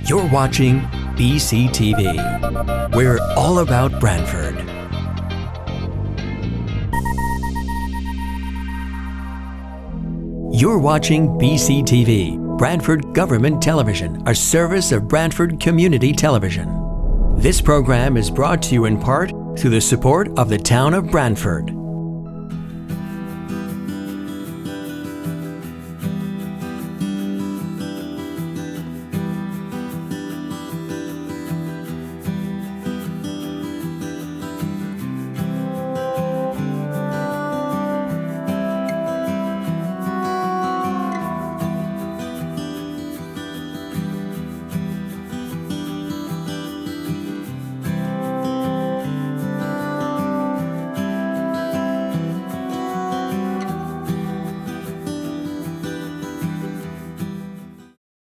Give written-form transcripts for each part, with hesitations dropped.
You're watching BCTV. We're all about Branford. You're watching BCTV, Branford Government Television, a service of Branford Community Television. This program is brought to you in part through the support of the town of Branford.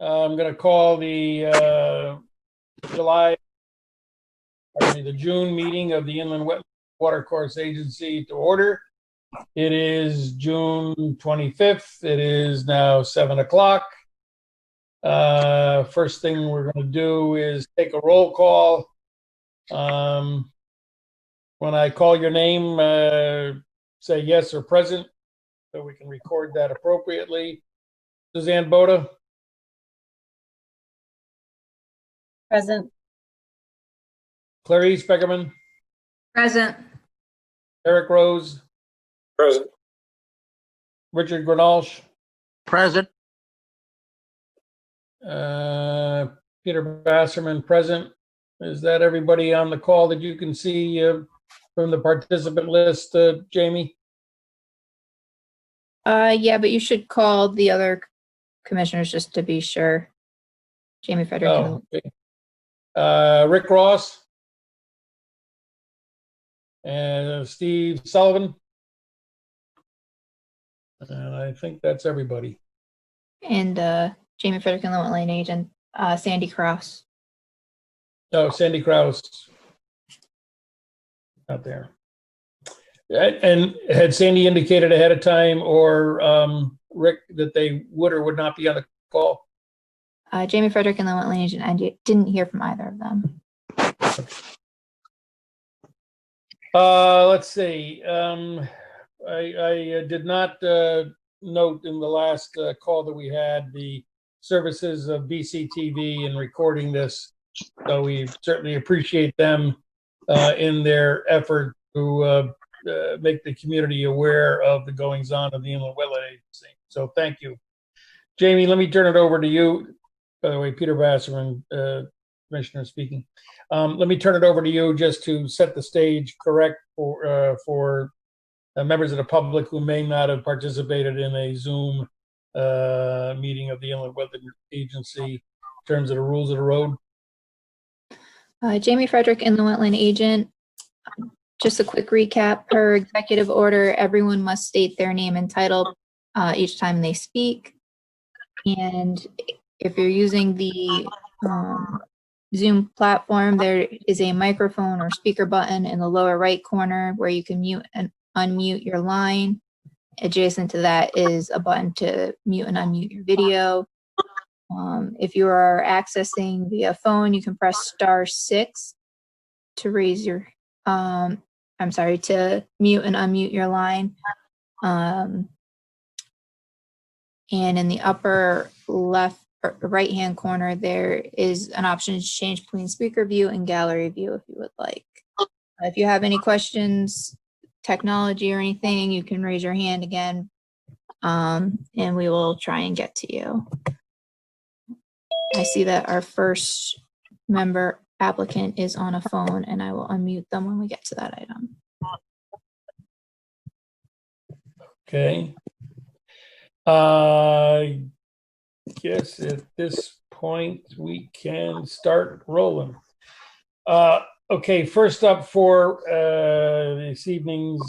I'm going to call the June meeting of the Inland Wetland Watercourse Agency to order. It is June 25th. It is now 7 o'clock. First thing we're going to do is take a roll call. When I call your name, say yes or present so we can record that appropriately. Suzanne Boda? Present. Clarice Beckerman? Present. Eric Rose? Present. Richard Grinalsh? Present. Peter Basserman present. Is that everybody on the call that you can see from the participant list, Jamie? Yeah, but you should call the other commissioners just to be sure. Jamie Frederick. Oh, okay. Rick Ross and Steve Sullivan. And I think that's everybody. And Jamie Frederick and the Wetland agent, Sandy Cross. Oh, Sandy Krause. Out there. And had Sandy indicated ahead of time or Rick that they would or would not be on the call? Jamie Frederick and the Wetland agent, I didn't hear from either of them. Let's see. I did not note in the last call that we had the services of BCTV in recording this, so we certainly appreciate them in their effort to make the community aware of the goings-on of the Inland Wetland Agency. So thank you. Jamie, let me turn it over to you. By the way, Peter Basserman, Commissioner speaking. Let me turn it over to you just to set the stage correct for members of the public who may not have participated in a Zoom meeting of the Inland Wetland Agency in terms of the rules of the road. Jamie Frederick and the Wetland agent. Just a quick recap. Per executive order, everyone must state their name and title each time they speak. And if you're using the Zoom platform, there is a microphone or speaker button in the lower right corner where you can mute and unmute your line. Adjacent to that is a button to mute and unmute your video. If you are accessing via phone, you can press *6 to raise your, to mute and unmute your line. And in the upper left or right hand corner, there is an option to change between speaker view and gallery view if you would like. If you have any questions, technology or anything, you can raise your hand again, and we will try and get to you. I see that our first member applicant is on a phone, and I will unmute them when we get to that item. Okay. Guess at this point we can start rolling. Okay, first up for this evening's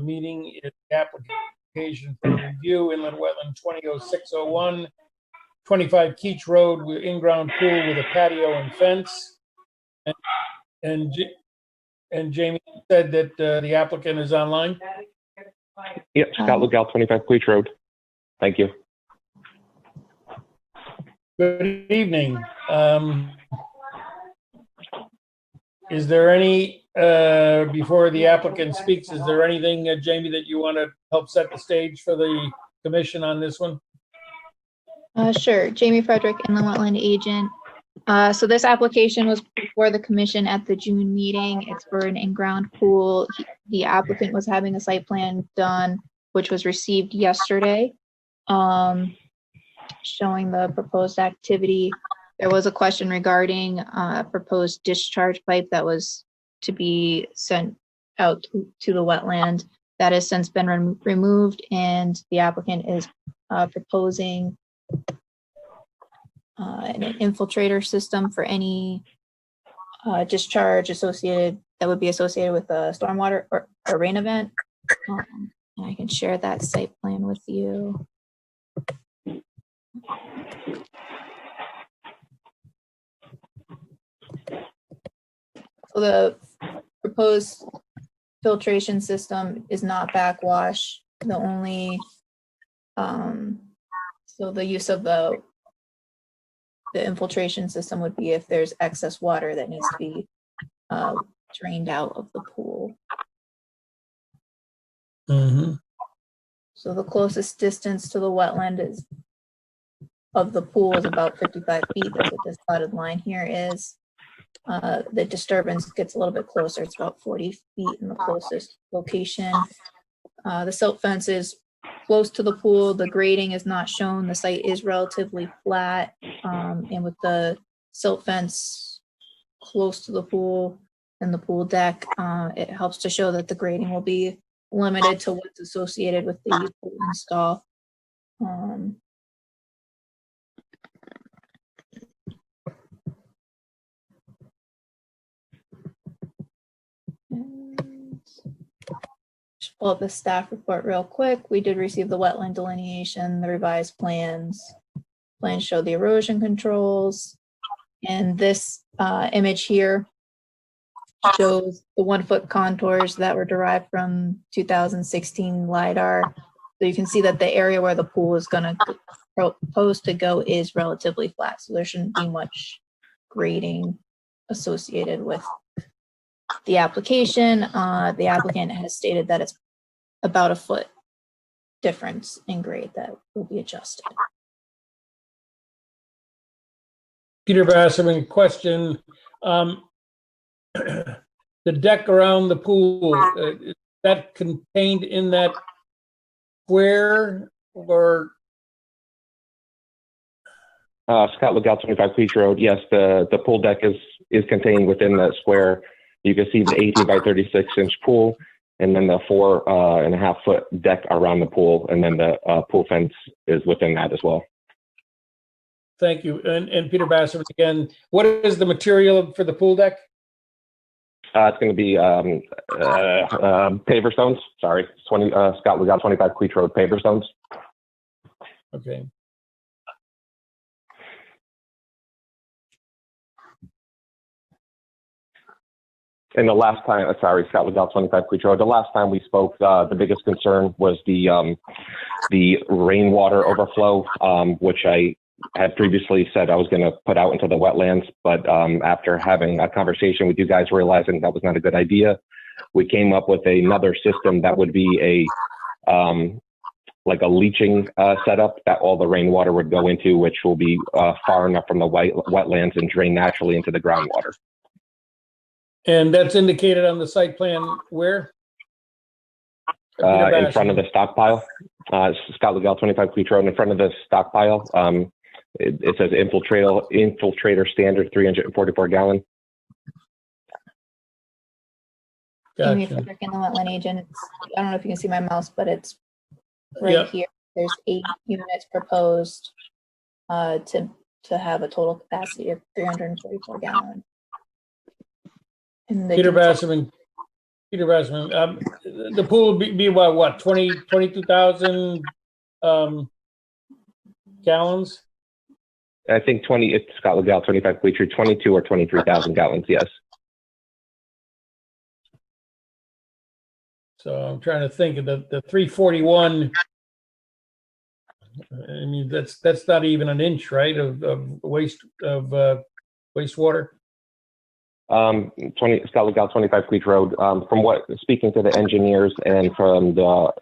meeting is the application for review, Inland Wetland 200601, 25 Keach Road with in-ground pool with a patio and fence. And Jamie said that the applicant is online. Yep, Scott Lookout, 25 Keach Road. Thank you. Good evening. Is there any, before the applicant speaks, is there anything, Jamie, that you want to help set the stage for the commission on this one? Sure. Jamie Frederick, inland wetland agent. So this application was before the commission at the June meeting. It's for an in-ground pool. The applicant was having a site plan done, which was received yesterday, showing the proposed activity. There was a question regarding proposed discharge pipe that was to be sent out to the wetland. That has since been removed, and the applicant is proposing an infiltrator system for any discharge associated that would be associated with a stormwater or a rain event. And I can share that site plan with you. So the proposed filtration system is not backwash. The only so the use of the infiltration system would be if there's excess water that needs to be drained out of the pool. Mm-hmm. So the closest distance to the wetland is of the pool is about 55 feet. That's what this dotted line here is. The disturbance gets a little bit closer. It's about 40 feet in the closest location. The silt fence is close to the pool. The grading is not shown. The site is relatively flat. And with the silt fence close to the pool and the pool deck, it helps to show that the grading will be limited to what's associated with the pool install. Just pull up the staff report real quick. We did receive the wetland delineation, the revised plans. Plans show the erosion controls. And this image here shows the 1 foot contours that were derived from 2016 LiDAR. So you can see that the area where the pool is going to propose to go is relatively flat. So there shouldn't be much grading associated with the application. The applicant has stated that it's about a foot difference in grade that will be adjusted. Peter Basserman, question. The deck around the pool, is that contained in that square or? Scott Legal, 25 Beach Road. Yes, the pool deck is contained within that square. You can see the 18 by 36 inch pool, and then the 4.5 foot deck around the pool, and then the pool fence is within that as well. Thank you. And Peter Basserman again, what is the material for the pool deck? It's going to be paver stones. Sorry, 20 Scott Legal, 25 Beach Road paver stones. Okay. And the last time, sorry, Scott Legal, 25 Beach Road. The last time we spoke, the biggest concern was the rainwater overflow, which I had previously said I was going to put out into the wetlands. But after having a conversation with you guys, realizing that was not a good idea, we came up with another system that would be like a leaching setup that all the rainwater would go into, which will be far enough from the wetlands and drain naturally into the groundwater. And that's indicated on the site plan where? In front of the stockpile. Scott Legal, 25 Beach Road, in front of the stockpile. It says infiltrator standard 344 gallon. Jamie Gotcha. Frederick, the wetland agent. I don't know if you can see my mouse, but it's right here. There's 8 units proposed to have a total capacity of 344 gallons. Peter Basserman, the pool would be what 22,000 gallons? I think it's Scott Legal, 25 Beach Road, 22 or 23,000 gallons, yes. So I'm trying to think of the 341 I mean, that's not even an inch, right, of wastewater? 20 Scott Lookout 25 Creek Road. From what speaking to the engineers and from the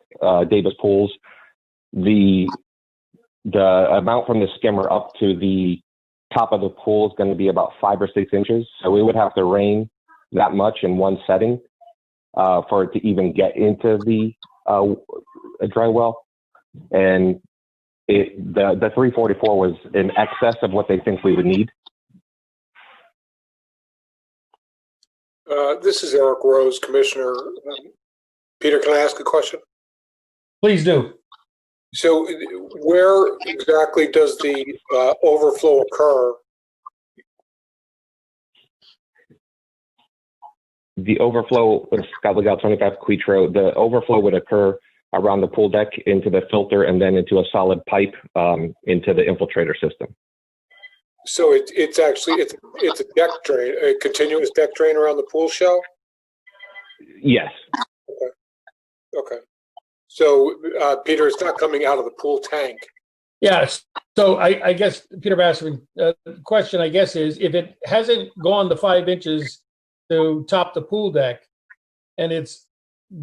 Davis pools, the amount from the skimmer up to the top of the pool is going to be about 5 or 6 inches. So we would have to rain that much in one setting for it to even get into the dry well. And the 344 was in excess of what they think we would need. This is Eric Rose, Commissioner. Peter, can I ask a question? Please do. So where exactly does the overflow occur? The overflow, Scott Lookout 25 Queech Road, the overflow would occur around the pool deck into the filter and then into a solid pipe into the infiltrator system. So it's actually a deck drain, a continuous deck drain around the pool shell? Yes. Okay. So Peter, it's not coming out of the pool tank. Yes. So I guess, Peter Basserman, the question, I guess, is if it hasn't gone the 5 inches to top the pool deck, and it's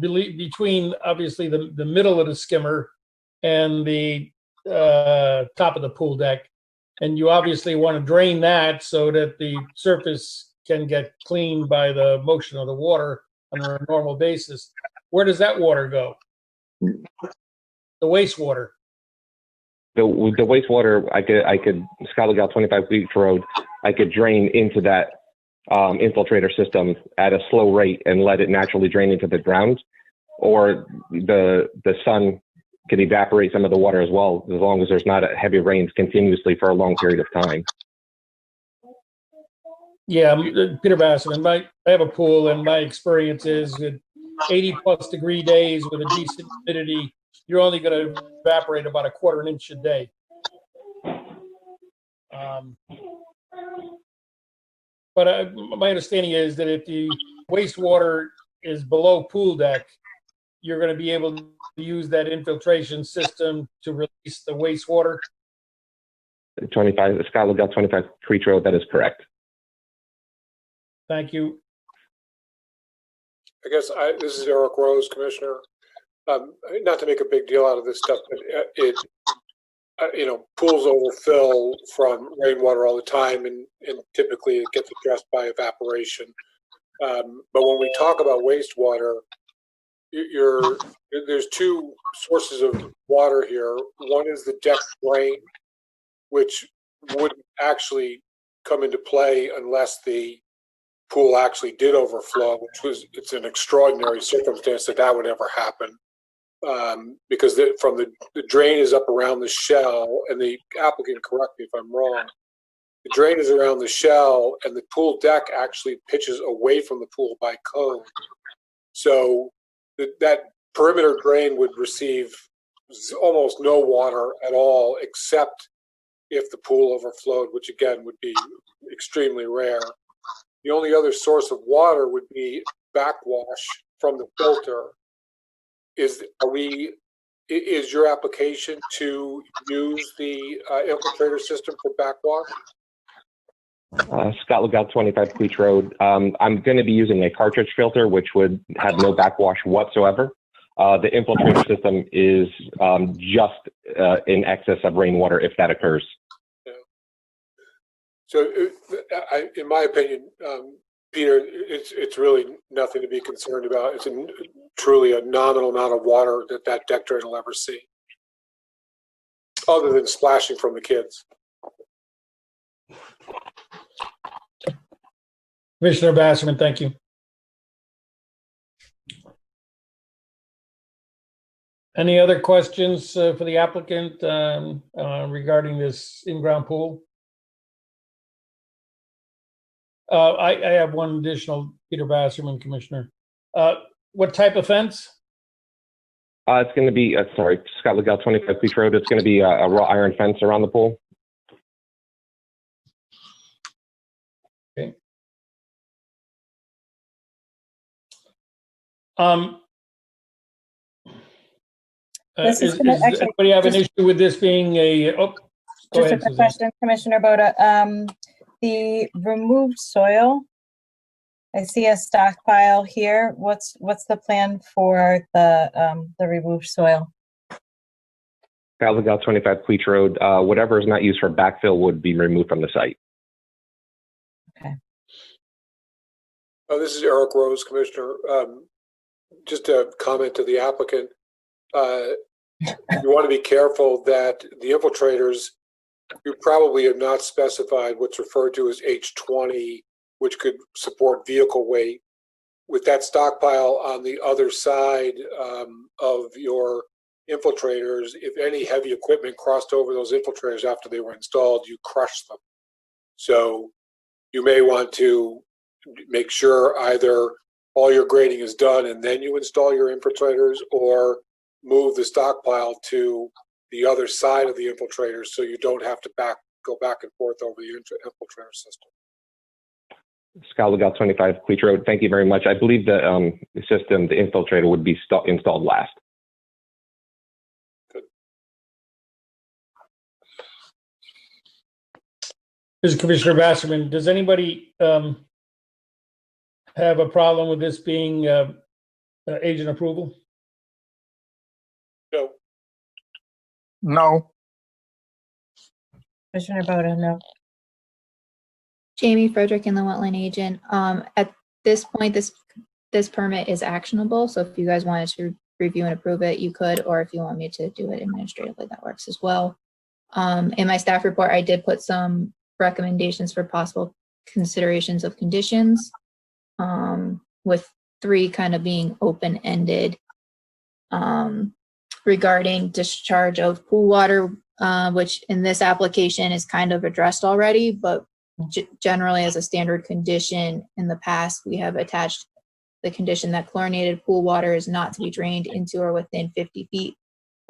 between, obviously, the middle of the skimmer and the top of the pool deck, and you obviously want to drain that so that the surface can get cleaned by the motion of the water on a normal basis, where does that water go? The wastewater. The wastewater, I could Scott Lookout 25 Queech Road, I could drain into that infiltrator system at a slow rate and let it naturally drain into the ground, or the sun could evaporate some of the water as well, as long as there's not heavy rains continuously for a long period of time. Yeah, Peter Basserman, I have a pool, and my experience is with 80+ degree days with a decent humidity, you're only going to evaporate about a 1/4 inch a day. But my understanding is that if the wastewater is below pool deck, you're going to be able to use that infiltration system to release the wastewater. 25 Scott Lookout 25 Creech Road, that is correct. Thank you. I guess this is Eric Rose, Commissioner. Not to make a big deal out of this stuff, but pools overfill from rainwater all the time, and typically it gets addressed by evaporation. But when we talk about wastewater, there's 2 sources of water here. One is the deck drain, which wouldn't actually come into play unless the pool actually did overflow, it's an extraordinary circumstance that would ever happen. Because the drain is up around the shell, and the applicant, correct me if I'm wrong, the drain is around the shell, and the pool deck actually pitches away from the pool by code. So that perimeter drain would receive almost no water at all, except if the pool overflowed, which again would be extremely rare. The only other source of water would be backwash from the filter. Is your application to use the infiltrator system for backwash? Scott Lookout 25 Queech Road. I'm going to be using a cartridge filter, which would have no backwash whatsoever. The infiltrator system is just in excess of rainwater if that occurs. Yeah. So, in my opinion, Peter, it's really nothing to be concerned about. It's truly a nominal amount of water that deck drain will ever see, other than splashing from the kids. Commissioner Basserman, thank you. Any other questions for the applicant regarding this in-ground pool? I have one additional, Peter Basserman, Commissioner. What type of fence? It's going to be, Scott Lookout 25 Queech Road. It's going to be a wrought iron fence around the pool. Okay. This is Does actually anybody have an just- issue with this being a, oh, go Just a ahead, quick Suzanne. question, Commissioner Boda. The removed soil, I see a stockpile here. What's the plan for the removed soil? Cal 25 Queech Road, whatever is not used for backfill would be removed from the site. Oh, this is Eric Rose, Commissioner. Just a comment to the applicant. You want to be careful that the infiltrators, you probably have not specified what's referred to as H20, which could support vehicle weight. With that stockpile on the other side of your infiltrators, if any heavy equipment crossed over those infiltrators after they were installed, you crush them. So you may want to make sure either all your grading is done and then you install your infiltrators, or move the stockpile to the other side of the infiltrators so you don't have to go back and forth over the infiltrator system. Scott Legal 25 Queech Road, thank you very much. I believe the system, the infiltrator, would be installed last. Good. This is Commissioner Basserman. Does anybody have a problem with this being agent approval? No. No. Commissioner Boda, no. Jamie Frederick and the wetland agent. At this point, this permit is actionable. So if you guys wanted to review and approve it, you could, or if you want me to do it administratively, that works as well. In my staff report, I did put some recommendations for possible considerations of conditions, with 3 kind of being open-ended, regarding discharge of pool water, which in this application is kind of addressed already, but generally as a standard condition in the past, we have attached the condition that chlorinated pool water is not to be drained into or within 50 feet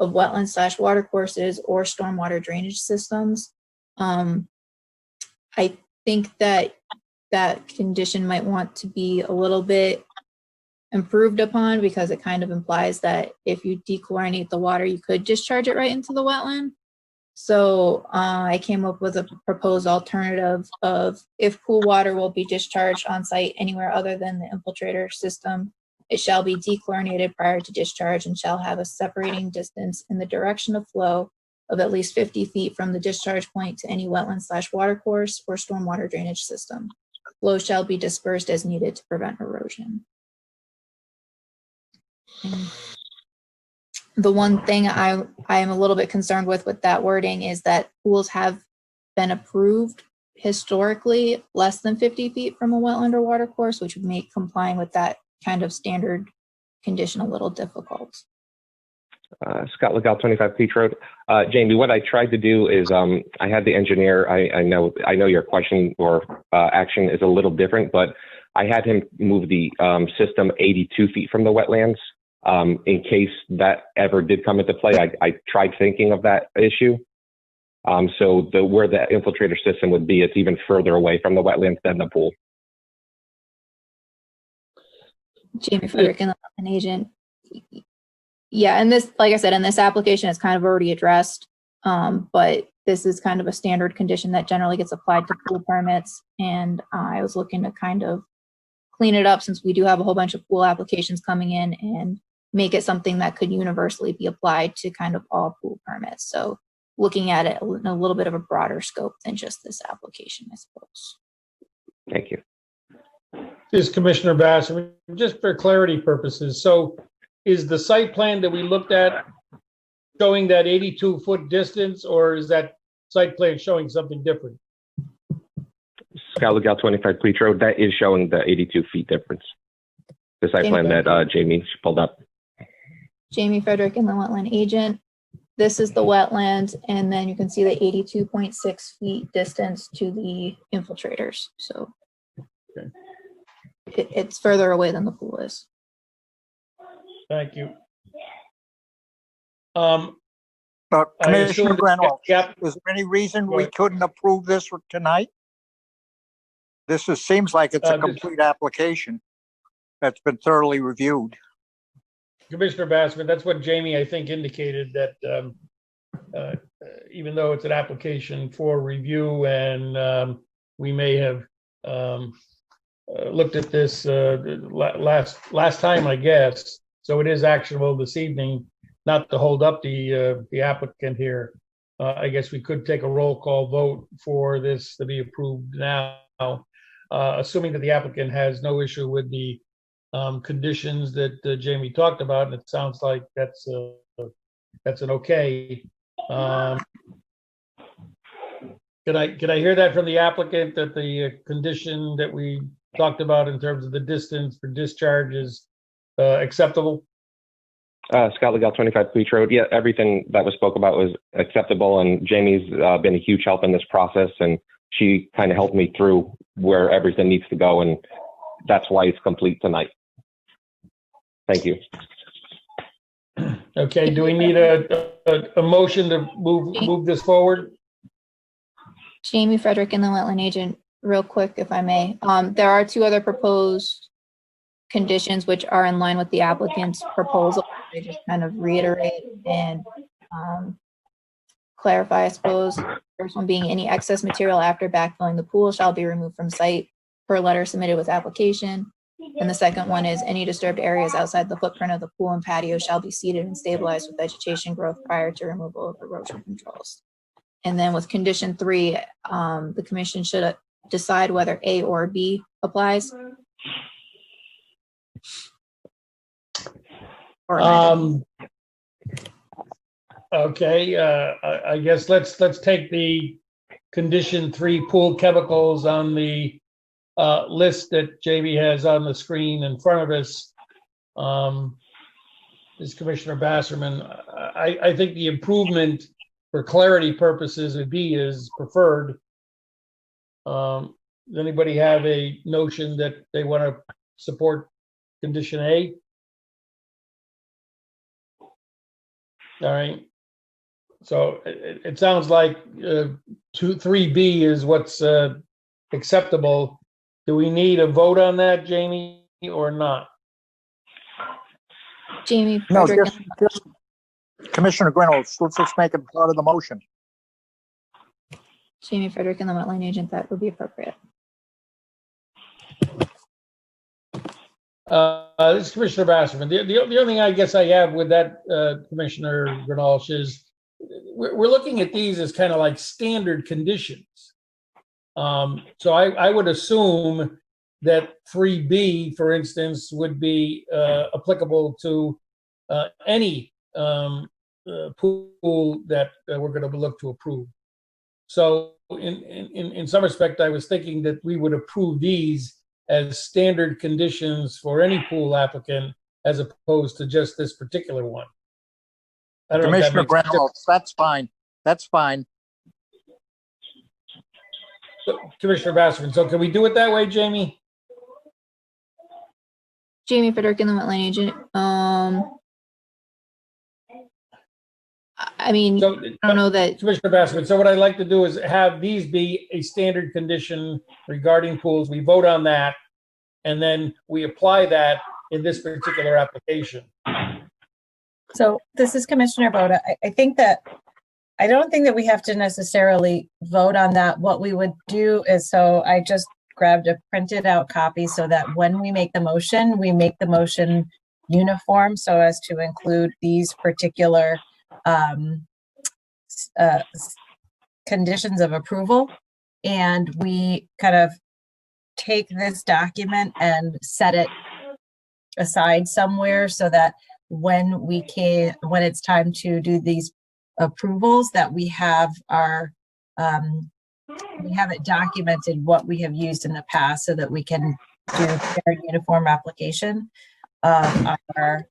of wetlands/water courses or stormwater drainage systems. I think that condition might want to be a little bit improved upon, because it kind of implies that if you dechlorinate the water, you could discharge it right into the wetland. So I came up with a proposed alternative of, if pool water will be discharged on site anywhere other than the infiltrator system, it shall be dechlorinated prior to discharge and shall have a separating distance in the direction of flow of at least 50 feet from the discharge point to any wetland/water course or stormwater drainage system. Flow shall be dispersed as needed to prevent erosion. And the one thing I am a little bit concerned with that wording is that pools have been approved historically less than 50 feet from a wetland or water course, which would make complying with that kind of standard condition a little difficult. Scott Legal 25 Queech Road. Jamie, what I tried to do is I had the engineer, I know your question or action is a little different, but I had him move the system 82 feet from the wetlands. In case that ever did come into play, I tried thinking of that issue. So where the infiltrator system would be, it's even further away from the wetlands than the pool. Jamie Frederick and an agent. Yeah, and this, like I said, in this application, it's kind of already addressed, but this is kind of a standard condition that generally gets applied to pool permits, and I was looking to kind of clean it up, since we do have a whole bunch of pool applications coming in, and make it something that could universally be applied to kind of all pool permits. So looking at it in a little bit of a broader scope than just this application, I suppose. Thank you. This is Commissioner Bass. Just for clarity purposes, so is the site plan that we looked at showing that 82-foot distance, or is that site plan showing something different? Scott Legal 25 Queech Road, that is showing the 82 feet difference. The site plan that Jamie pulled up. Jamie Frederick and the wetland agent. This is the wetland, and then you can see the 82.6 feet distance to the infiltrators. So okay. It's further away than the pool is. Thank you. Commissioner Brenwell, Yep. is there any reason Go we ahead. couldn't approve this tonight? Seems like it's a Just- complete application that's been thoroughly reviewed. Commissioner Bassman, that's what Jamie, I think, indicated, that even though it's an application for review and we may have looked at this last time, I guess, so it is actionable this evening, not to hold up the applicant here. I guess we could take a roll call vote for this to be approved now, assuming that the applicant has no issue with the conditions that Jamie talked about, and it sounds like that's an okay. Can I hear that from the applicant, that the condition that we talked about in terms of the distance for discharge is acceptable? Scott Legal, 25 Beach Road. Yeah, everything that was spoke about was acceptable, and Jamie's been a huge help in this process, and she kind of helped me through where everything needs to go, and that's why it's complete tonight. Thank you. Okay, do we need a motion to move this forward? Jamie Frederick and the wetland agent, real quick, if I may. There are two other proposed conditions which are in line with the applicant's proposal. They just kind of reiterate and clarify, I suppose. First one being, any excess material after backfilling the pool shall be removed from site per letter submitted with application. And the second one is, any disturbed areas outside the footprint of the pool and patio shall be seeded and stabilized with vegetation growth prior to removal of erosion controls. And then with condition 3, the commission should decide whether A or B applies. Okay, I guess let's take the condition 3 pool chemicals on the list that Jamie has on the screen in front of us. This Commissioner Basserman, I think the improvement for clarity purposes of B is preferred. Does anybody have a notion that they want to support condition A? All right. So it sounds like 3B is what's acceptable. Do we need a vote on that, Jamie, or not? Jamie No, Frederick. just Commissioner Reynolds, let's just make it part of the motion. Jamie Frederick and the wetland agent, that would be appropriate. This is Commissioner Basserman. The only thing I guess I have with that, Commissioner Grinalsh, is we're looking at these as kind of like standard conditions. So I would assume that 3B, for instance, would be applicable to any pool that we're going to look to approve. So in some respect, I was thinking that we would approve these as standard conditions for any pool applicant, as opposed to just this particular one. I don't know if that Commissioner makes sense. Reynolds, that's fine. That's fine. Commissioner Basserman, so can we do it that way, Jamie? Jamie Frederick and the wetland agent. I mean, So, I don't know that. Commissioner Basserman, so what I'd like to do is have these be a standard condition regarding pools. We vote on that, and then we apply that in this particular application. So this is Commissioner Boda. I don't think that we have to necessarily vote on that. What we would do is, so I just grabbed a printed out copy so that when we make the motion uniform so as to include these particular conditions of approval. And we kind of take this document and set it aside somewhere so that when it's time to do these approvals, that we have our we have it documented what we have used in the past so that we can do fair uniform application of our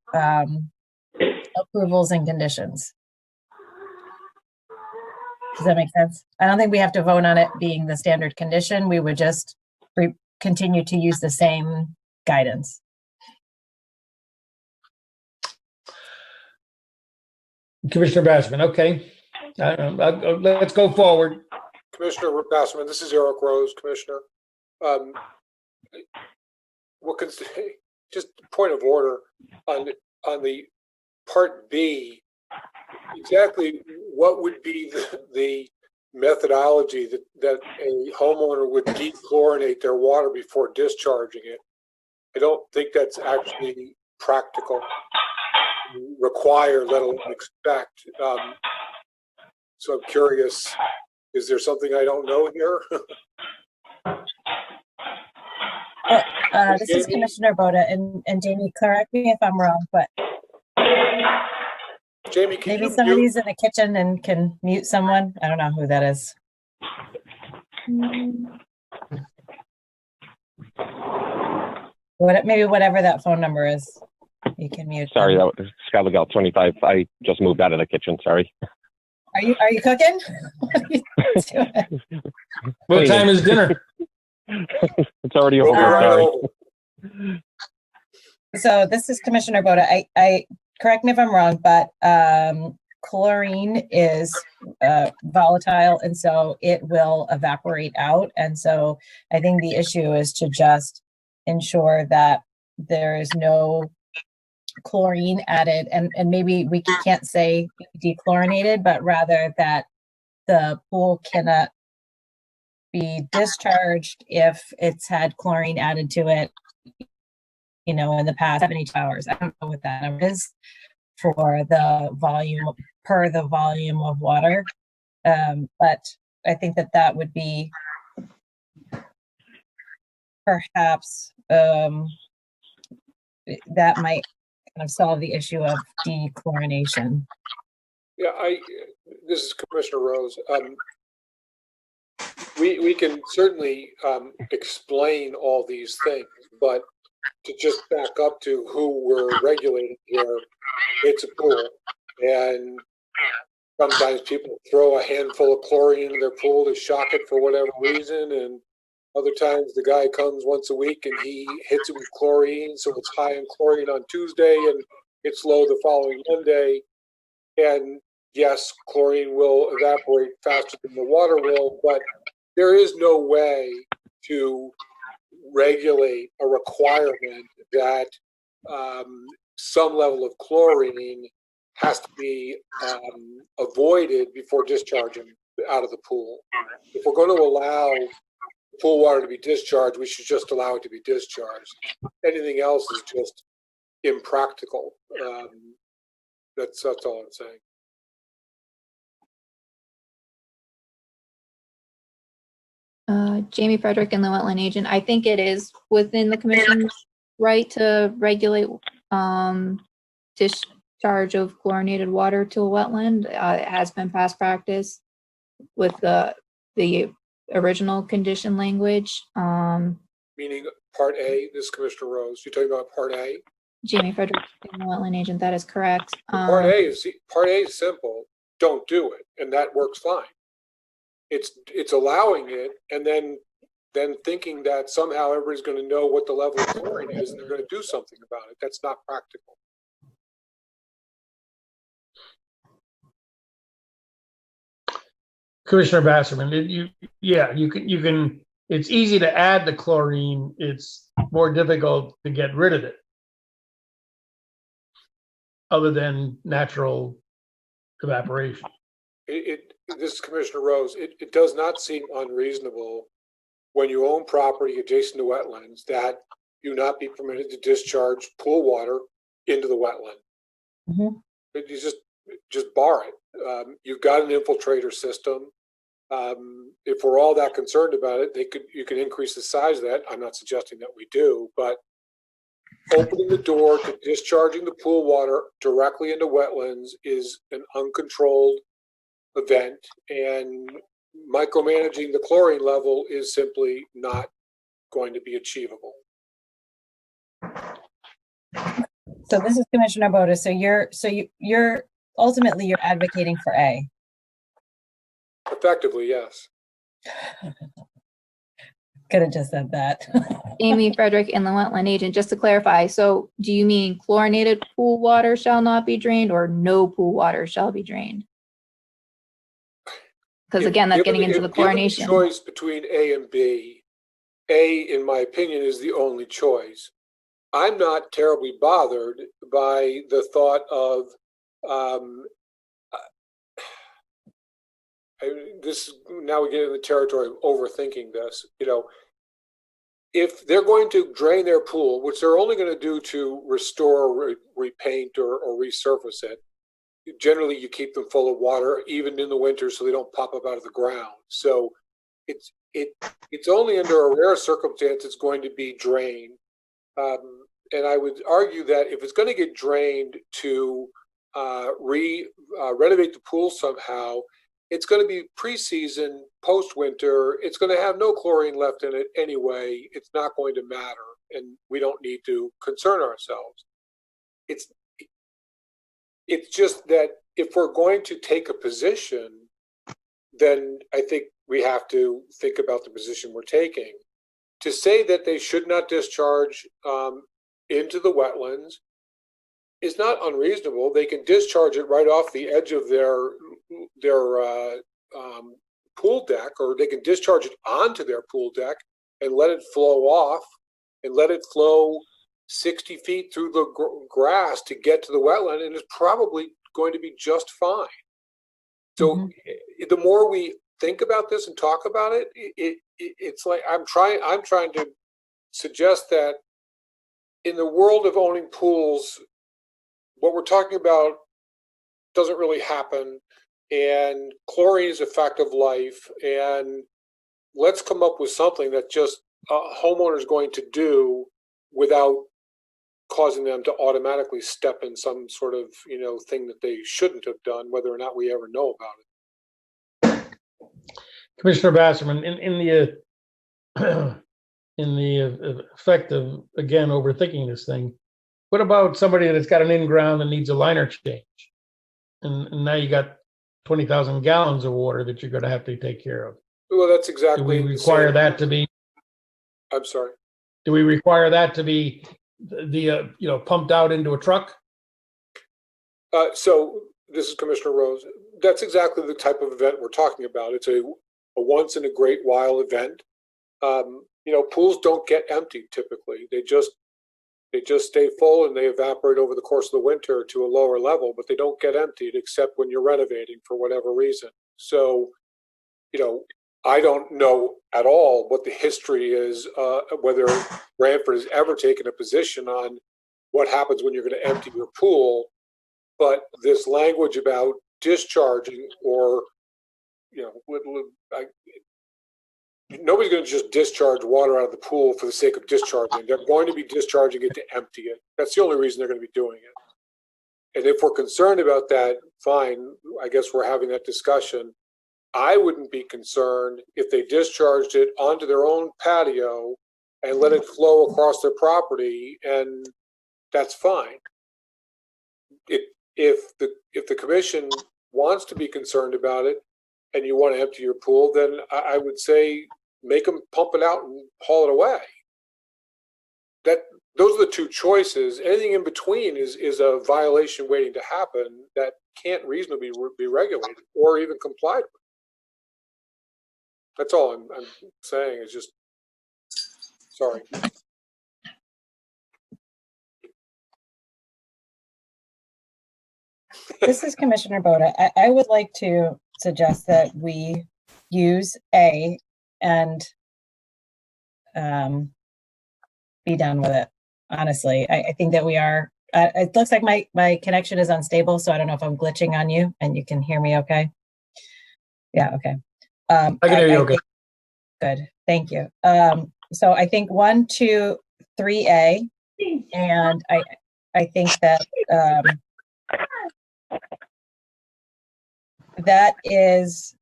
approvals and conditions. Does that make sense? I don't think we have to vote on it being the standard condition. We would just continue to use the same guidance. Commissioner Basserman, okay. Let's go forward. Commissioner Basserman, this is Eric Rose, Commissioner. Just point of order on on the part B, exactly what would be the methodology that a homeowner would dechlorinate their water before discharging it? I don't think that's actually practical, require, let alone expect. So I'm curious, is there something I don't know here? This is Commissioner Boda, and Jamie, correct me if I'm wrong, but Jamie, can maybe you somebody's in the kitchen and can mute someone. I don't know who that is. Maybe whatever that phone number is, you can mute. Sorry, them. that was Scott Legal 25. I just moved out of the kitchen. Sorry. Are you cooking? What are you doing? What time is dinner? It's already We'll over. be right Sorry. over. So this is Commissioner Boda. I correct me if I'm wrong, but chlorine is volatile, and so it will evaporate out. And so I think the issue is to just ensure that there is no chlorine added, and maybe we can't say dechlorinated, but rather that the pool cannot be discharged if it's had chlorine added to it, in the past 72 hours. I don't know what that number is for the volume, per the volume of water. But I think that would be perhaps, that might kind of solve the issue of dechlorination. Yeah, this is Commissioner Rose. We can certainly explain all these things, but to just back up to who we're regulating here, it's a pool. And sometimes people throw a handful of chlorine in their pool to shock it for whatever reason. And other times the guy comes once a week and he hits it with chlorine. So it's high in chlorine on Tuesday and it's low the following Monday. And yes, chlorine will evaporate faster than the water will, but there is no way to regulate a requirement that some level of chlorine has to be avoided before discharging out of the pool. If we're going to allow pool water to be discharged, we should just allow it to be discharged. Anything else is just impractical. That's all I'm saying. Jamie Frederick and the wetland agent. I think it is within the commission's right to regulate discharge of chlorinated water to a wetland. It has been past practice with the original condition language. Meaning Part A, this is Commissioner Rose. You're talking about Part A? Jamie Frederick and the wetland agent, that is correct. Part A is simple. Don't do it, and that works fine. It's allowing it, and then thinking that somehow everybody's going to know what the level of chlorine is, and they're going to do something about it. That's not practical. Commissioner Basserman, you can. It's easy to add the chlorine. It's more difficult to get rid of it, other than natural evaporation. This is Commissioner Rose. It does not seem unreasonable when you own property adjacent to wetlands that you not be permitted to discharge pool water into the wetland. Mm-hmm. You just bar it. You've got an infiltrator system. If we're all that concerned about it, you can increase the size of that. I'm not suggesting that we do, but opening the door to discharging the pool water directly into wetlands is an uncontrolled event, and micromanaging the chlorine level is simply not going to be achievable. So this is Commissioner Boda. So you're ultimately you're advocating for A. Effectively, yes. Could have just said that. Jamie Frederick and the wetland agent, just to clarify, so do you mean chlorinated pool water shall not be drained, or no pool water shall be drained? Because again, that's getting into the chlorination. Given the choice between A and B, A, in my opinion, is the only choice. I'm not terribly bothered by the thought of this. Now we get in the territory of overthinking this. If they're going to drain their pool, which they're only going to do to restore, repaint, or resurface it, generally you keep them full of water even in the winter so they don't pop up out of the ground. So it's only under a rare circumstance it's going to be drained. And I would argue that if it's going to get drained to renovate the pool somehow, it's going to be pre-season, post-winter. It's going to have no chlorine left in it anyway. It's not going to matter, and we don't need to concern ourselves. It's just that if we're going to take a position, then I think we have to think about the position we're taking. To say that they should not discharge into the wetlands is not unreasonable. They can discharge it right off the edge of their pool deck, or they can discharge it onto their pool deck and let it flow off and let it flow 60 feet through the grass to get to the wetland, and it's probably going to be just fine. So the more we think about this and talk about it, it's like I'm trying to suggest that in the world of owning pools, what we're talking about doesn't really happen, and chlorine is a fact of life, and let's come up with something that just a homeowner is going to do without causing them to automatically step in some sort of thing that they shouldn't have done, whether or not we ever know about it. Commissioner Basserman, in the effect of, again, overthinking this thing, what about somebody that's got an in-ground that needs a liner change? And now you got 20,000 gallons of water that you're going to have to take care of. Well, that's exactly. Do we require that to be? I'm sorry. Do we require that to be pumped out into a truck? So this is Commissioner Rose. That's exactly the type of event we're talking about. It's a once in a great while event. Pools don't get emptied typically. They just stay full and they evaporate over the course of the winter to a lower level, but they don't get emptied except when you're renovating for whatever reason. So, I don't know at all what the history is, whether Branford has ever taken a position on what happens when you're going to empty your pool. But this language about discharging or, nobody's going to just discharge water out of the pool for the sake of discharging. They're going to be discharging it to empty it. That's the only reason they're going to be doing it. And if we're concerned about that, fine. I guess we're having that discussion. I wouldn't be concerned if they discharged it onto their own patio and let it flow across their property, and that's fine. If the commission wants to be concerned about it and you want to empty your pool, then I would say make them pump it out and haul it away. Those are the two choices. Anything in between is a violation waiting to happen that can't reasonably be regulated or even complied with. That's all I'm saying. Is just sorry. This is Commissioner Boda. I would like to suggest that we use A and be done with it. Honestly, I think that we are. It looks like my connection is unstable, so I don't know if I'm glitching on you and you can hear me okay. Yeah, okay. I can hear you okay. Good, thank you. So I think 1, 2, 3A, and I think that that is.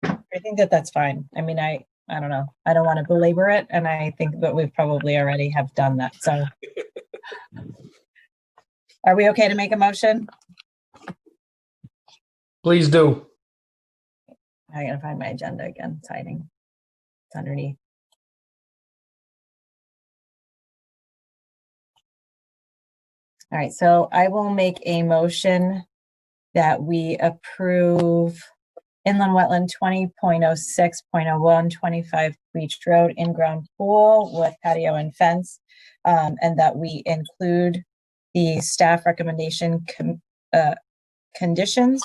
I think that's fine. I mean, I don't know. I don't want to belabor it, and I think that we've probably already have done that. So, are we okay to make a motion? Please do. I gotta find my agenda again. It's hiding. It's underneath. All right. So I will make a motion that we approve Inland wetland 20.06.01, 25 Beach Road, in-ground pool with patio and fence. And that we include the staff recommendation conditions,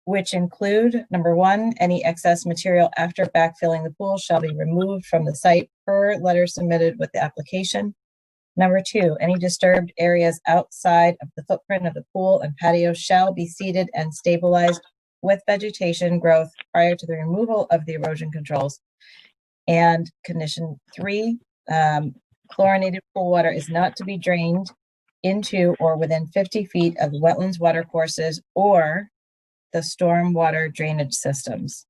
which include, number one, any excess material after backfilling the pool shall be removed from the site per letter submitted with the application. Number two, any disturbed areas outside of the footprint of the pool and patio shall be seeded and stabilized with vegetation growth prior to the removal of the erosion controls. And condition three, chlorinated pool water is not to be drained into or within 50 feet of the wetlands water courses or the storm water drainage systems.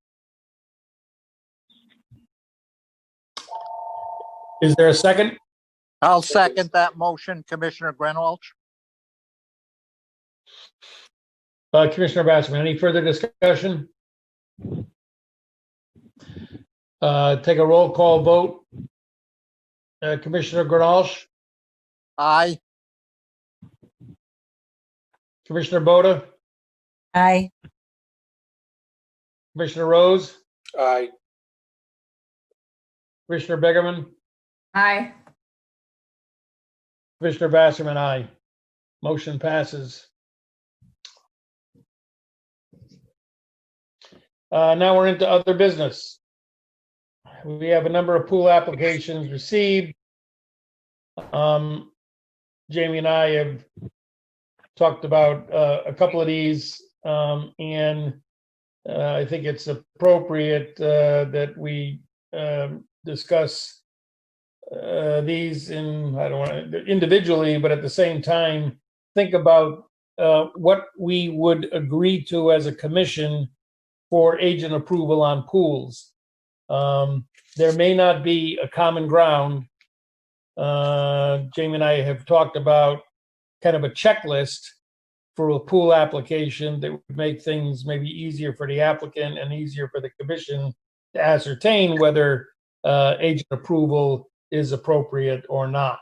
Is there a second? I'll second that motion, Commissioner Grunwald. Commissioner Bassman, any further discussion? Take a roll call vote. Commissioner Granalsh, Aye. Commissioner Boda, Aye. Commissioner Rose, Aye. Commissioner Beckerman, Aye. Commissioner Basserman, aye. Motion passes. Now we're into other business. We have a number of pool applications received. Jamie and I have talked about a couple of these, and I think it's appropriate that we discuss these I don't want to individually, but at the same time, think about what we would agree to as a commission for agent approval on pools. There may not be a common ground. Jamie and I have talked about kind of a checklist for a pool application that would make things maybe easier for the applicant and easier for the commission to ascertain whether agent approval is appropriate or not.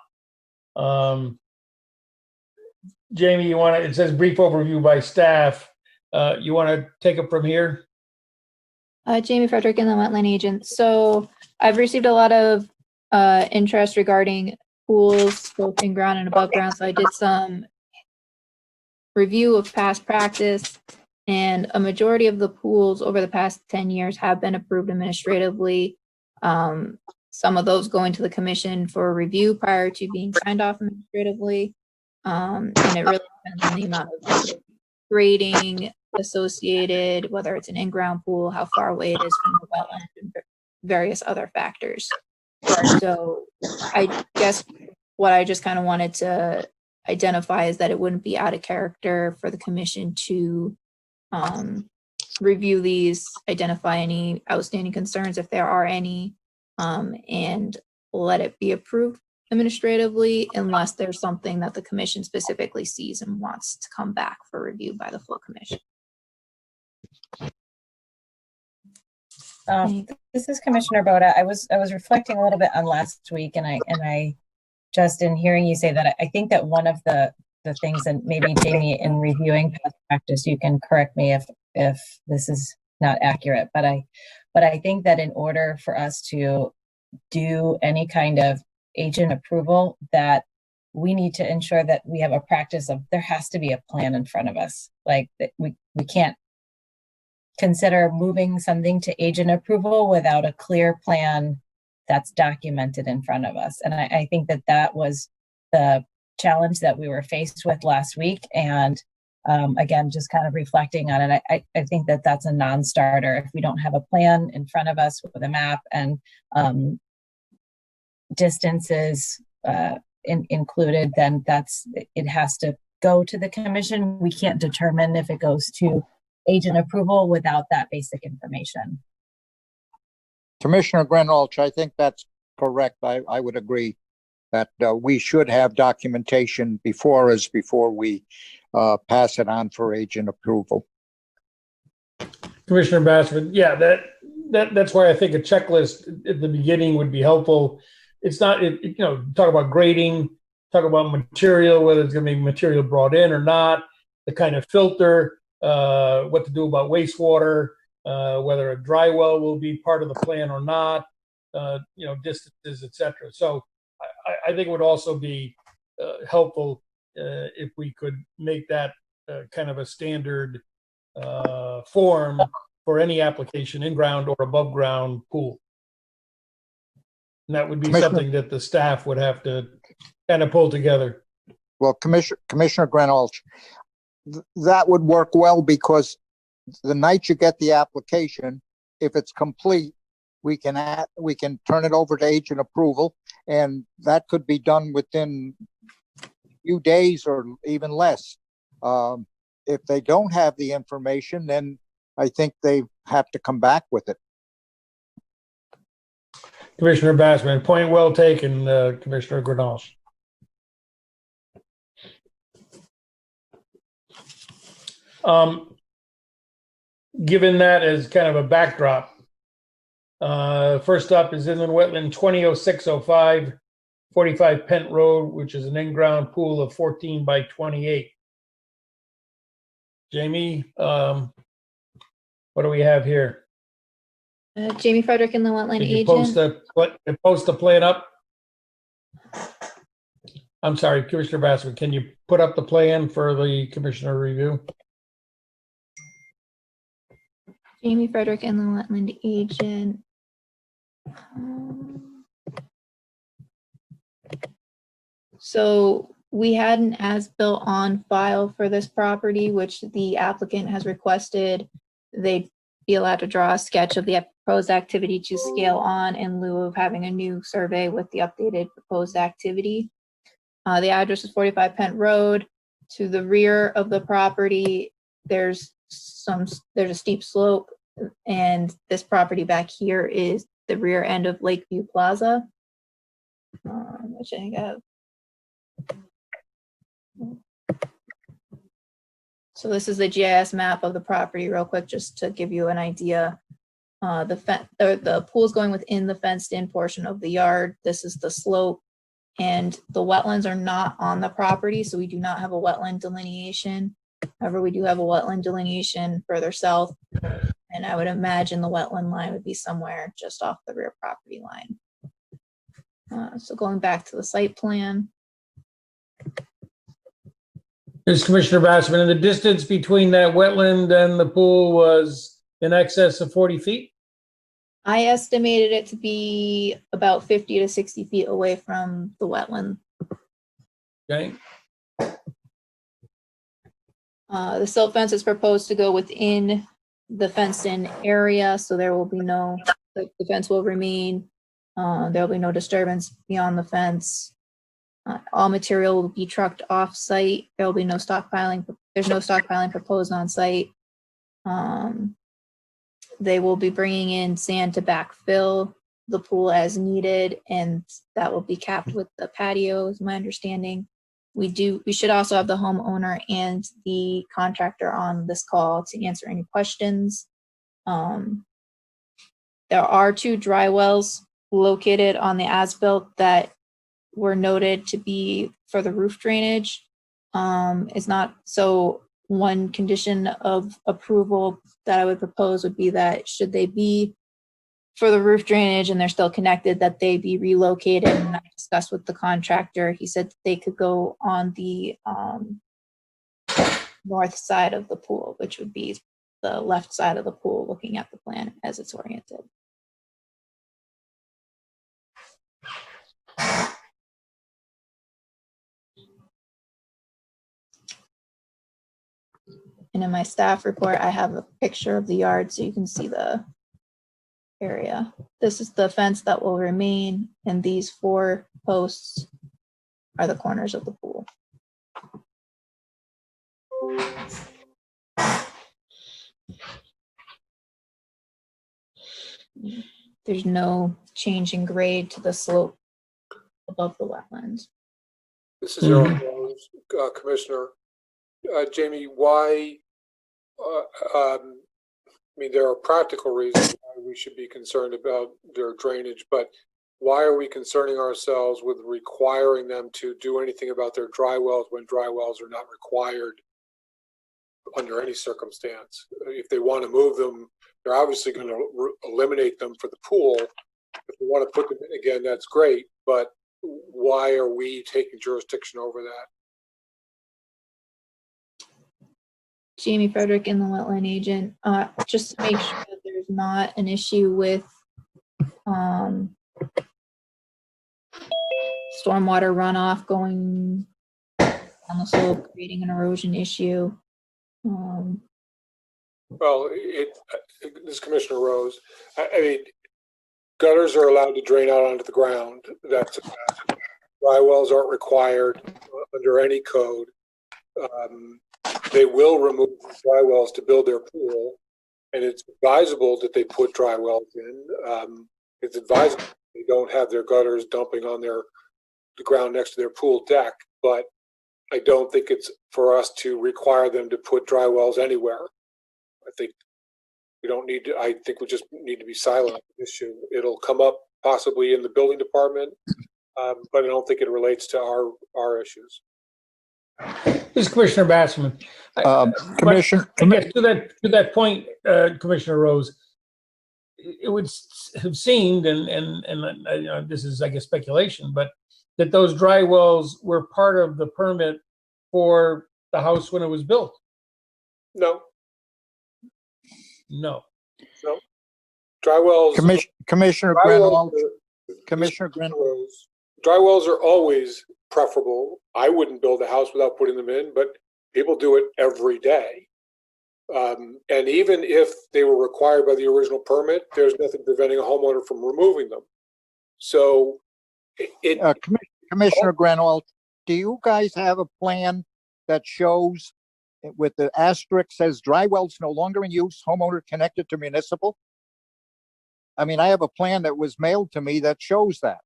Jamie, you want to, it says brief overview by staff. You want to take it from here? Jamie Frederick, and the wetland agent. So I've received a lot of interest regarding pools, both in ground and above ground. So I did some review of past practice, and a majority of the pools over the past 10 years have been approved administratively. Some of those going to the commission for review prior to being signed off administratively. And it really depends on the amount of grading associated, whether it's an in-ground pool, how far away it is from the wetland, and various other factors. So I guess what I just kind of wanted to identify is that it wouldn't be out of character for the commission to review these, identify any outstanding concerns if there are any, and let it be approved administratively unless there's something that the commission specifically sees and wants to come back for review by the full commission. This is Commissioner Boda. I was reflecting a little bit on last week, and I just in hearing you say that, I think that one of the things, and maybe Jamie, in reviewing past practice, you can correct me if this is not accurate, but I think that in order for us to do any kind of agent approval, that we need to ensure that we have a practice of, there has to be a plan in front of us. Like that we can't consider moving something to agent approval without a clear plan that's documented in front of us. And I think that was the challenge that we were faced with last week. And again, just kind of reflecting on it, I think that that's a non-starter. If we don't have a plan in front of us with a map and distances included, then it has to go to the commission. We can't determine if it goes to agent approval without that basic information. Commissioner Grunwald, I think that's correct. I would agree that we should have documentation before we pass it on for agent approval. Commissioner Bassford, yeah, that's why I think a checklist at the beginning would be helpful. It's not, talk about grading, talk about material, whether it's going to be material brought in or not, the kind of filter, what to do about wastewater, whether a dry well will be part of the plan or not, distances, etc. So I think it would also be helpful if we could make that kind of a standard form for any application in ground or above ground pool. And that would be Commissioner- something that the staff would have to kind of pull together. Well, Commissioner Granolch, that would work well because the night you get the application, if it's complete, we can turn it over to agent approval, and that could be done within a few days or even less. If they don't have the information, then I think they have to come back with it. Commissioner Bassman, point well taken, Commissioner Granolch. Given that as kind of a backdrop, first up is inland wetland 200605, 45 Pent Road, which is an in-ground pool of 14 by 28. Jamie, what do we have here? Jamie Frederick, inland wetland Did you agent. post the plan up? I'm sorry, Commissioner Bassman, can you put up the plan for the commissioner review? Jamie Frederick, inland wetland agent. So we had an as-built on file for this property, which the applicant has requested they be allowed to draw a sketch of the proposed activity to scale on in lieu of having a new survey with the updated proposed activity. The address is 45 Pent Road. To the rear of the property, there's a steep slope, and this property back here is the rear end of Lakeview Plaza, which I think I have. So this is the GIS map of the property real quick, just to give you an idea. The pool is going within the fenced-in portion of the yard. This is the slope, and the wetlands are not on the property, so we do not have a wetland delineation. However, we do have a wetland delineation further south, and I would imagine the wetland line would be somewhere just off the rear property line. So going back to the site plan. This is Commissioner Bassman, and the distance between that wetland and the pool was in excess of 40 feet? I estimated it to be about 50 to 60 feet away from the wetland. Okay. The silt fence is proposed to go within the fenced-in area, so there will be the fence will remain. There will be no disturbance beyond the fence. All material will be trucked off-site. There will be no stockpiling. There's no stockpiling proposed on site. They will be bringing in sand to backfill the pool as needed, and that will be capped with the patio, is my understanding. We should also have the homeowner and the contractor on this call to answer any questions. There are 2 dry wells located on the as-built that were noted to be for the roof drainage. It's not, so one condition of approval that I would propose would be that should they be for the roof drainage and they're still connected, that they be relocated. And I discussed with the contractor, he said they could go on the north side of the pool, which would be the left side of the pool looking at the plan as it's oriented. And in my staff report, I have a picture of the yard so you can see the area. This is the fence that will remain, and these 4 posts are the corners of the pool. There's no change in grade to the slope above the wetlands. This is Aaron Rose, Commissioner. Jamie, why, I mean, there are practical reasons why we should be concerned about their drainage, but why are we concerning ourselves with requiring them to do anything about their dry wells when dry wells are not required under any circumstance? If they want to move them, they're obviously going to eliminate them for the pool. If we want to put them in again, that's great, but why are we taking jurisdiction over that? Jamie Frederick and the wetland agent, just to make sure that there's not an issue with stormwater runoff going on the slope, creating an erosion issue. Well, this is Commissioner Rose. I mean, gutters are allowed to drain out onto the ground. That's dry wells aren't required under any code. They will remove dry wells to build their pool, and it's advisable that they put dry wells in. It's advisable they don't have their gutters dumping on the ground next to their pool deck, but I don't think it's for us to require them to put dry wells anywhere. I think we don't need to, I think we just need to be silent on the issue. It'll come up possibly in the building department, but I don't think it relates to our issues. This is Commissioner Basserman. Commissioner, To that point, Commissioner Rose, it would have seemed, and this is, I guess, speculation, but that those dry wells were part of the permit for the house when it was built. No. No. Dry wells. Commissioner Grenell. Commissioner Grenell. Dry wells are always preferable. I wouldn't build a house without putting them in, but people do it every day. And even if they were required by the original permit, there's nothing preventing a homeowner from removing them. So Commissioner Grenell, do you guys have a plan that shows with the asterisk says dry wells no longer in use, homeowner connected to municipal? I mean, I have a plan that was mailed to me that shows that.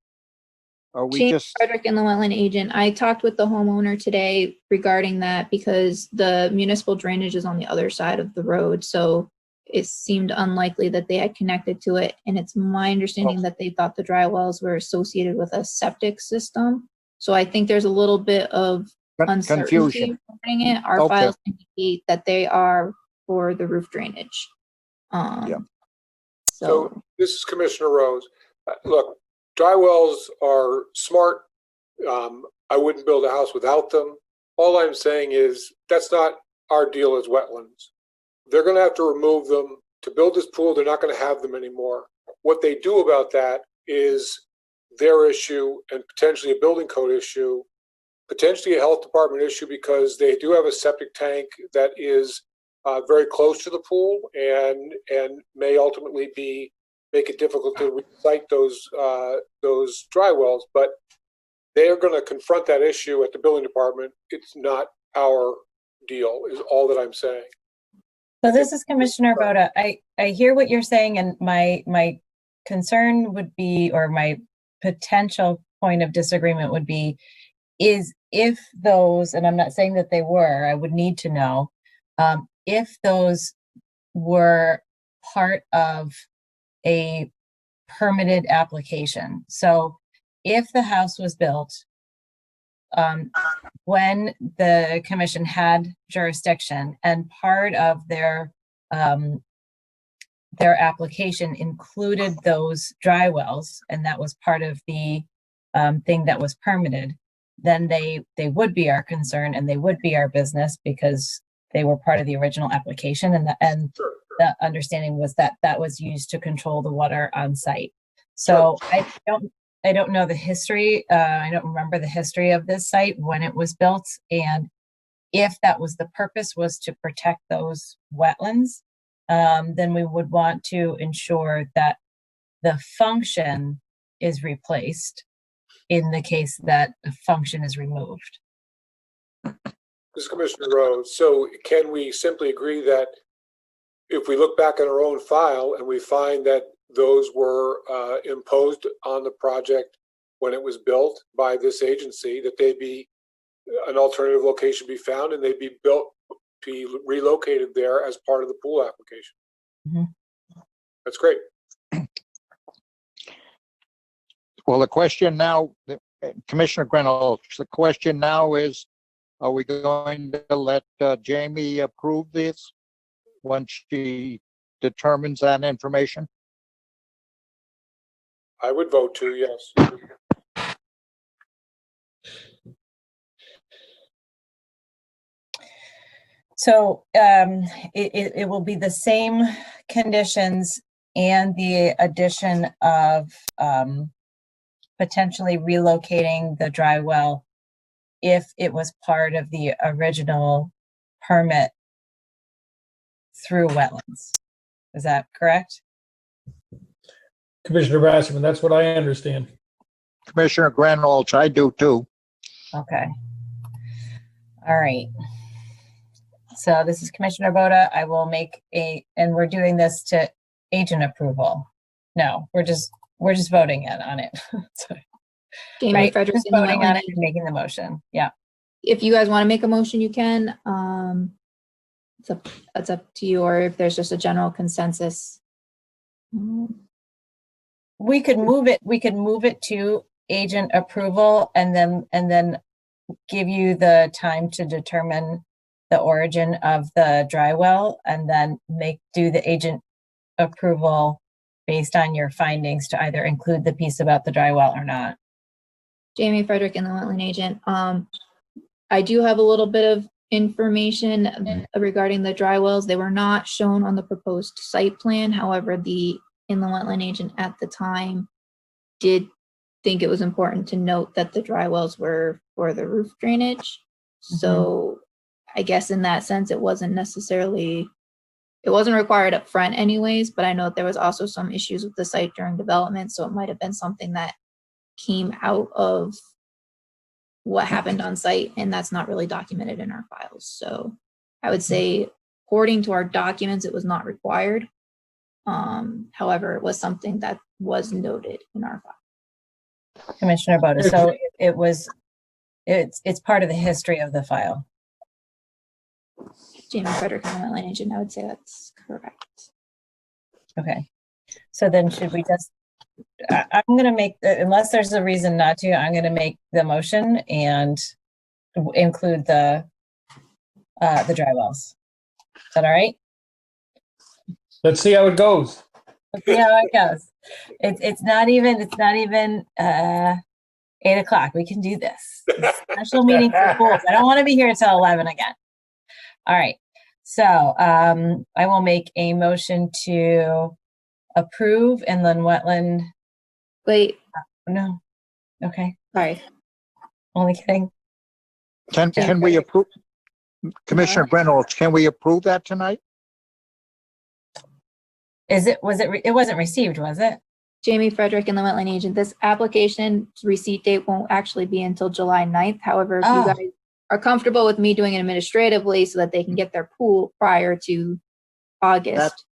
Or we Jamie just Frederick and the wetland agent, I talked with the homeowner today regarding that because the municipal drainage is on the other side of the road. So it seemed unlikely that they had connected to it. And it's my understanding that they thought the dry wells were associated with a septic system. So I think there's a little bit of uncertainty confusion regarding it. Our Okay. files indicate that they are for the roof drainage. Yeah. So this is Commissioner Rose. Look, dry wells are smart. I wouldn't build a house without them. All I'm saying is that's not our deal as wetlands. They're going to have to remove them to build this pool. They're not going to have them anymore. What they do about that is their issue and potentially a building code issue, potentially a health department issue, because they do have a septic tank that is very close to the pool and may ultimately make it difficult to recite those dry wells. But they are going to confront that issue at the building department. It's not our deal, is all that I'm saying. So this is Commissioner Boda. I hear what you're saying, and my concern would be, or my potential point of disagreement would be, is if those, and I'm not saying that they were, I would need to know, if those were part of a permitted application. So if the house was built when the commission had jurisdiction and part of their application included those dry wells, and that was part of the thing that was permitted, then they would be our concern and they would be our business because they were part of the original application, and the understanding was that that was used to control the water on site. So I don't know the history. I don't remember the history of this site when it was built, and if that was the purpose, was to protect those wetlands, then we would want to ensure that the function is replaced in the case that the function is removed. This is Commissioner Rose. So can we simply agree that if we look back on our own file and we find that those were imposed on the project when it was built by this agency, that they be an alternative location be found and they be relocated there as part of the pool application? Mm-hmm. That's great. Well, the question now, Commissioner Grenell, the question now is, are we going to let Jamie approve this once she determines that information? I would vote to, yes. So it will be the same conditions and the addition of potentially relocating the dry well if it was part of the original permit through wetlands. Is that correct? Commissioner Basserman, that's what I understand. Commissioner Granolch, I do too. Okay. All right. So this is Commissioner Boda. I will make and we're doing this to agent approval. No, we're just voting on it. So, Jamie right, Frederick just and the voting on wetland it and making the motion. Yeah. if you guys want to make a motion, you can. It's up to you, or if there's just a general consensus. We could move it to agent approval and then give you the time to determine the origin of the dry well and then do the agent approval based on your findings to either include the piece about the dry well or not. Jamie Frederick and the wetland agent. I do have a little bit of information regarding the dry wells. They were not shown on the proposed site plan. However, the inland wetland agent at the time did think it was important to note that the dry wells were for the roof drainage. So I guess in that sense, it wasn't required up front anyways, but I know that there was also some issues with the site during development. So it might've been something that came out of what happened on site, and that's not really documented in our files. So I would say, according to our documents, it was not required. However, it was something that was noted in our file. Commissioner Boda, so it's part of the history of the file. Jamie Frederick and the wetland agent, I would say that's correct. Okay, so then should we just, I'm going to make, unless there's a reason not to, I'm going to make the motion and include the dry wells. Is that all right? Let's see how it goes. Let's see how it goes. It's not even 8 o'clock. We can do this. It's a special meeting for fools. I don't want to be here until 11 again. All right. So I will make a motion to approve inland wetland. Wait, No. Okay. sorry. Only kidding. Can we approve? Commissioner Reynolds, can we approve that tonight? It wasn't received, was it? Jamie Frederick and the wetland agent, this application receipt date won't actually be until July 9th. However, if you guys are comfortable with me doing it administratively so that they can get their pool prior to August,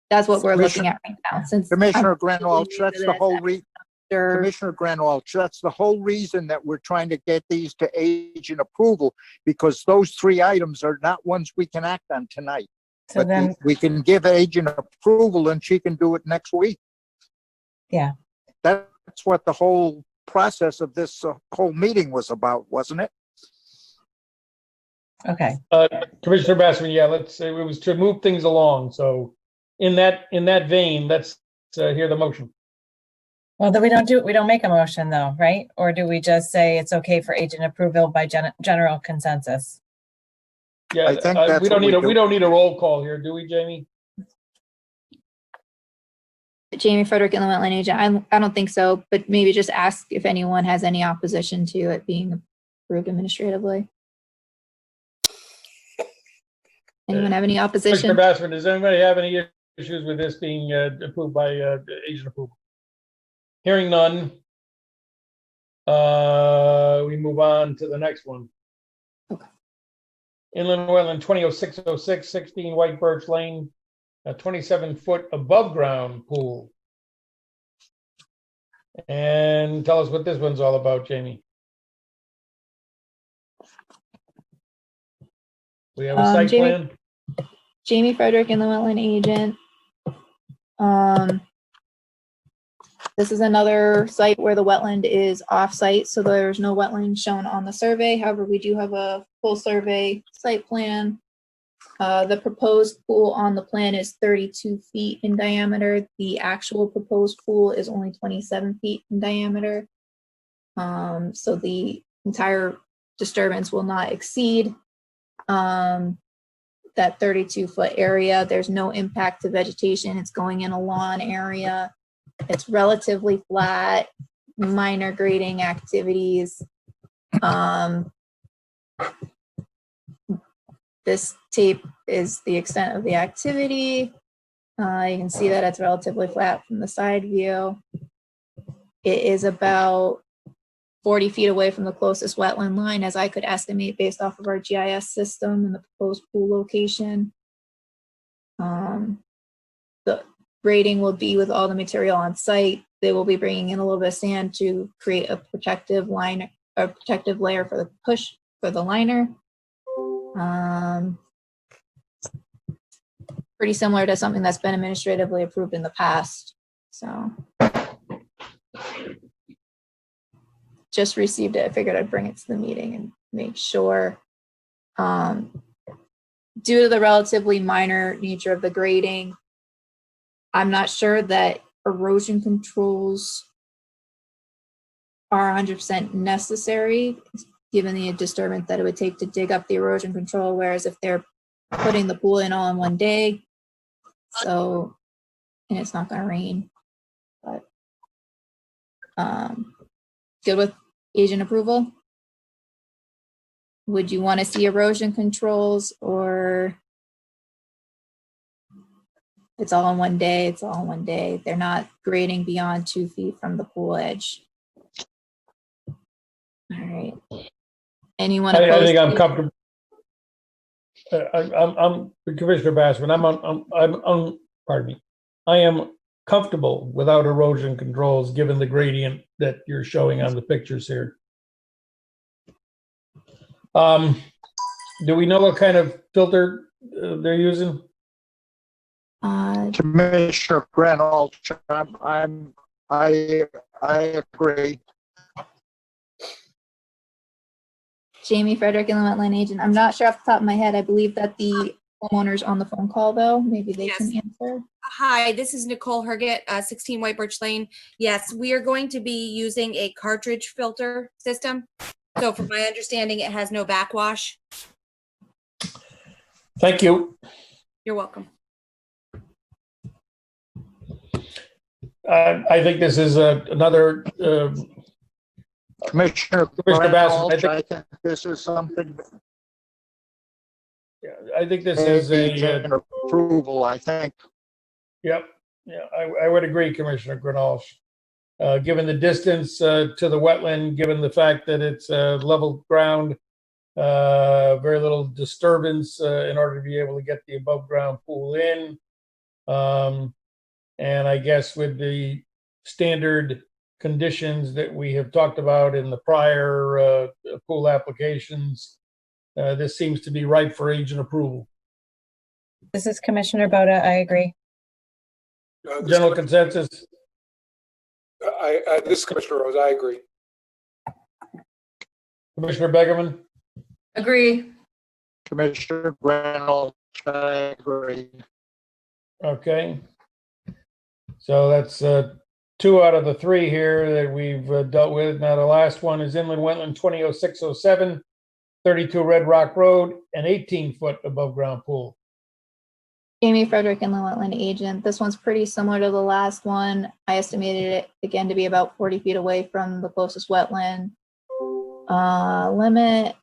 that's what we're looking at right now. Since Commissioner Granolch, that's the whole reason. Commissioner Granolch, that's the whole reason that we're trying to get these to agent approval, because those three items are not ones we can act on tonight. So but then we can give agent approval and she can do it next week. Yeah. That's what the whole process of this whole meeting was about, wasn't it? Okay. Commissioner Bassman, yeah, it was to move things along. So in that vein, let's hear the motion. Well, then we don't make a motion though, right? Or do we just say it's okay for agent approval by general consensus? Yeah, I think that's we don't what need a roll call here, do we, Jamie? Jamie Frederick and the wetland agent, I don't think so, but maybe just ask if anyone has any opposition to it being approved administratively. Anyone have any opposition? Commissioner Bassman, does anybody have any issues with this being approved by agent approval? Hearing none, we move on to the next one. Okay. Inland Wetland 200606, 16 White Birch Lane, a 27-foot above ground pool. And tell us what this one's all about, Jamie. We have a site plan. Jamie Frederick and the wetland agent. This is another site where the wetland is off-site, so there's no wetland shown on the survey. However, we do have a full survey site plan. The proposed pool on the plan is 32 feet in diameter. The actual proposed pool is only 27 feet in diameter. So the entire disturbance will not exceed that 32-foot area. There's no impact to vegetation. It's going in a lawn area. It's relatively flat, minor grading activities. This tape is the extent of the activity. You can see that it's relatively flat from the side view. It is about 40 feet away from the closest wetland line, as I could estimate based off of our GIS system and the proposed pool location. The grading will be with all the material on site. They will be bringing in a little bit of sand to create a protective line, a protective layer for the push for the liner. Pretty similar to something that's been administratively approved in the past. So just received it. I figured I'd bring it to the meeting and make sure. Due to the relatively minor nature of the grading, I'm not sure that erosion controls are 100% necessary, given the disturbance that it would take to dig up the erosion control, whereas if they're putting the pool in all in one day, so, and it's not gonna rain, but good with agent approval? Would you want to see erosion controls, or it's all in one day? It's all in one day. They're not grading beyond 2 feet from the pool edge. All right. Anyone? I think I'm comfortable. I'm Commissioner Bassman. Pardon me. I am comfortable without erosion controls, given the gradient that you're showing on the pictures here. Do we know what kind of filter they're using? Commissioner Reynolds, I agree. Jamie Frederick, Inland Wetland Agent. I'm not sure off the top of my head. I believe that the homeowner's on the phone call, though. Maybe they Yes. can answer. Hi, this is Nicole Herget, 16 White Birch Lane. Yes, we are going to be using a cartridge filter system. So from my understanding, it has no backwash. Thank you. You're welcome. I think this is another Commissioner Commissioner Bassman, Reynolds, I think this is something. I think this is Agent approval, I think. Yep. Yeah, I would agree, Commissioner Grinalsh. Given the distance to the wetland, given the fact that it's level ground, very little disturbance in order to be able to get the above ground pool in. And I guess with the standard conditions that we have talked about in the prior pool applications, this seems to be ripe for agent approval. This is Commissioner Boda. I agree. General consensus? This is Commissioner Rose. I agree. Commissioner Begerman? Agree. Commissioner Reynolds, I agree. Okay. So that's 2 out of the 3 here that we've dealt with. Now the last one is Inland Wetland 200607, 32 Red Rock Road, an 18-foot above ground pool. Jamie Frederick, Inland Wetland Agent. This one's pretty similar to the last one. I estimated it again to be about 40 feet away from the closest wetland limit.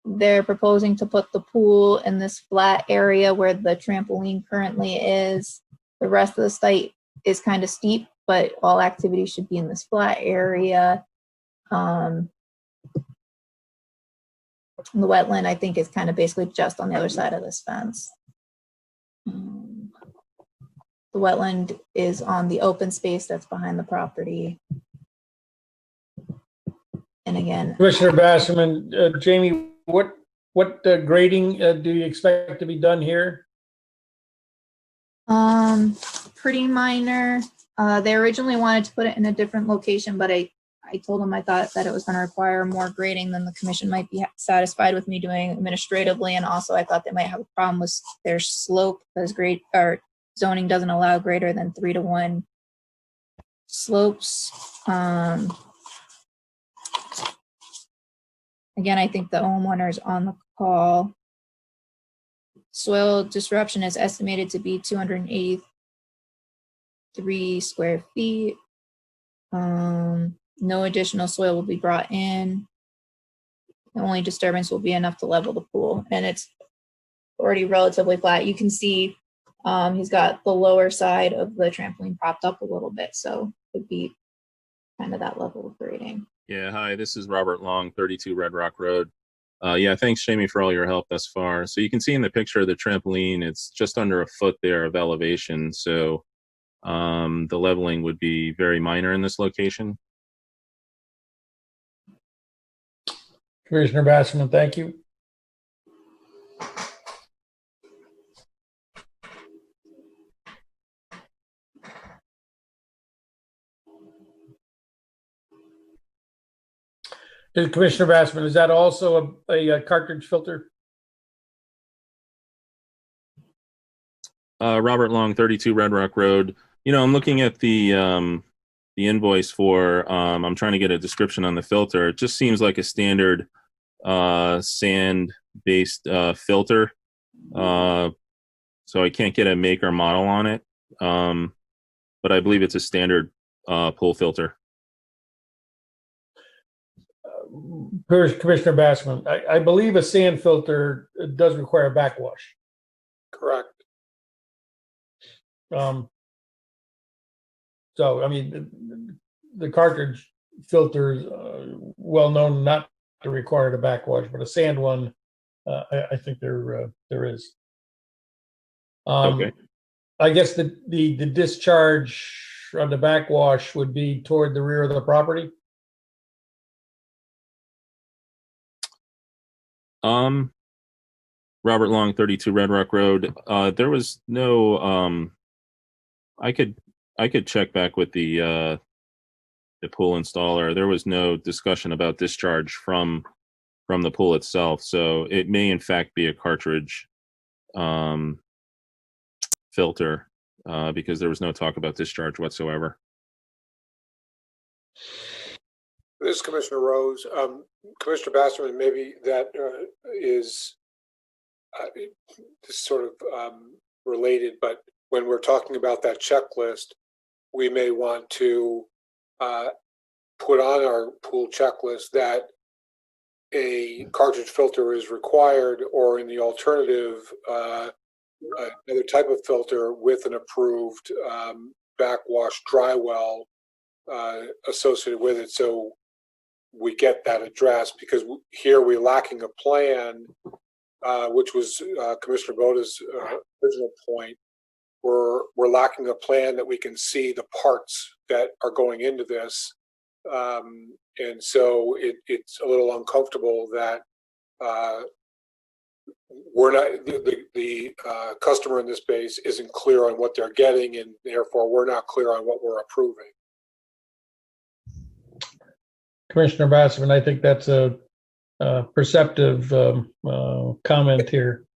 They're proposing to put the pool in this flat area where the trampoline currently is. The rest of the site is kind of steep, but all activity should be in this flat area. The wetland, I think, is kind of basically just on the other side of this fence. The wetland is on the open space that's behind the property. And again, Commissioner Basserman, Jamie, what grading do you expect to be done here? pretty minor. They originally wanted to put it in a different location, but I I told him I thought that it was going to require more grading than the commission might be satisfied with me doing administratively. And also I thought they might have a problem with their slope because grade or zoning doesn't allow greater than 3-to-1 slopes. Again, I think the homeowner's on the call. Soil disruption is estimated to be 283 square feet. No additional soil will be brought in. The only disturbance will be enough to level the pool, and it's already relatively flat. You can see he's got the lower side of the trampoline propped up a little bit, so it would be kind of that level of grading. Yeah, hi, this is Robert Long, 32 Red Rock Road. Yeah, thanks, Jamie, for all your help thus far. So you can see in the picture of the trampoline, it's just under a foot there of elevation. So the leveling would be very minor in this location. Commissioner Basserman, thank you. Commissioner Basserman, is that also a cartridge filter? Robert Long, 32 Red Rock Road. You know, I'm looking at the invoice for, I'm trying to get a description on the filter. It just seems like a standard sand-based filter. So I can't get a make or model on it. But I believe it's a standard pool filter. Commissioner Basserman, I believe a sand filter does require a backwash. Correct. So, I mean, the cartridge filter is well known not to require the backwash, but a sand one, I think there is. Okay. I guess the discharge on the backwash would be toward the rear of the property. Robert Long, 32 Red Rock Road. There was no. I could check back with the pool installer. There was no discussion about discharge from the pool itself, so it may in fact be a cartridge filter because there was no talk about discharge whatsoever. This is Commissioner Rose. Commissioner Basserman, maybe that is sort of related, but when we're talking about that checklist, we may want to put on our pool checklist that a cartridge filter is required, or in the alternative, another type of filter with an approved backwash dry well associated with it. So we get that addressed, because here we're lacking a plan, which was Commissioner Boda's original point. We're lacking a plan that we can see the parts that are going into this, and so it's a little uncomfortable that we're not, the customer in this space isn't clear on what they're getting, and therefore we're not clear on what we're approving. Commissioner Basserman, I think that's a perceptive comment here.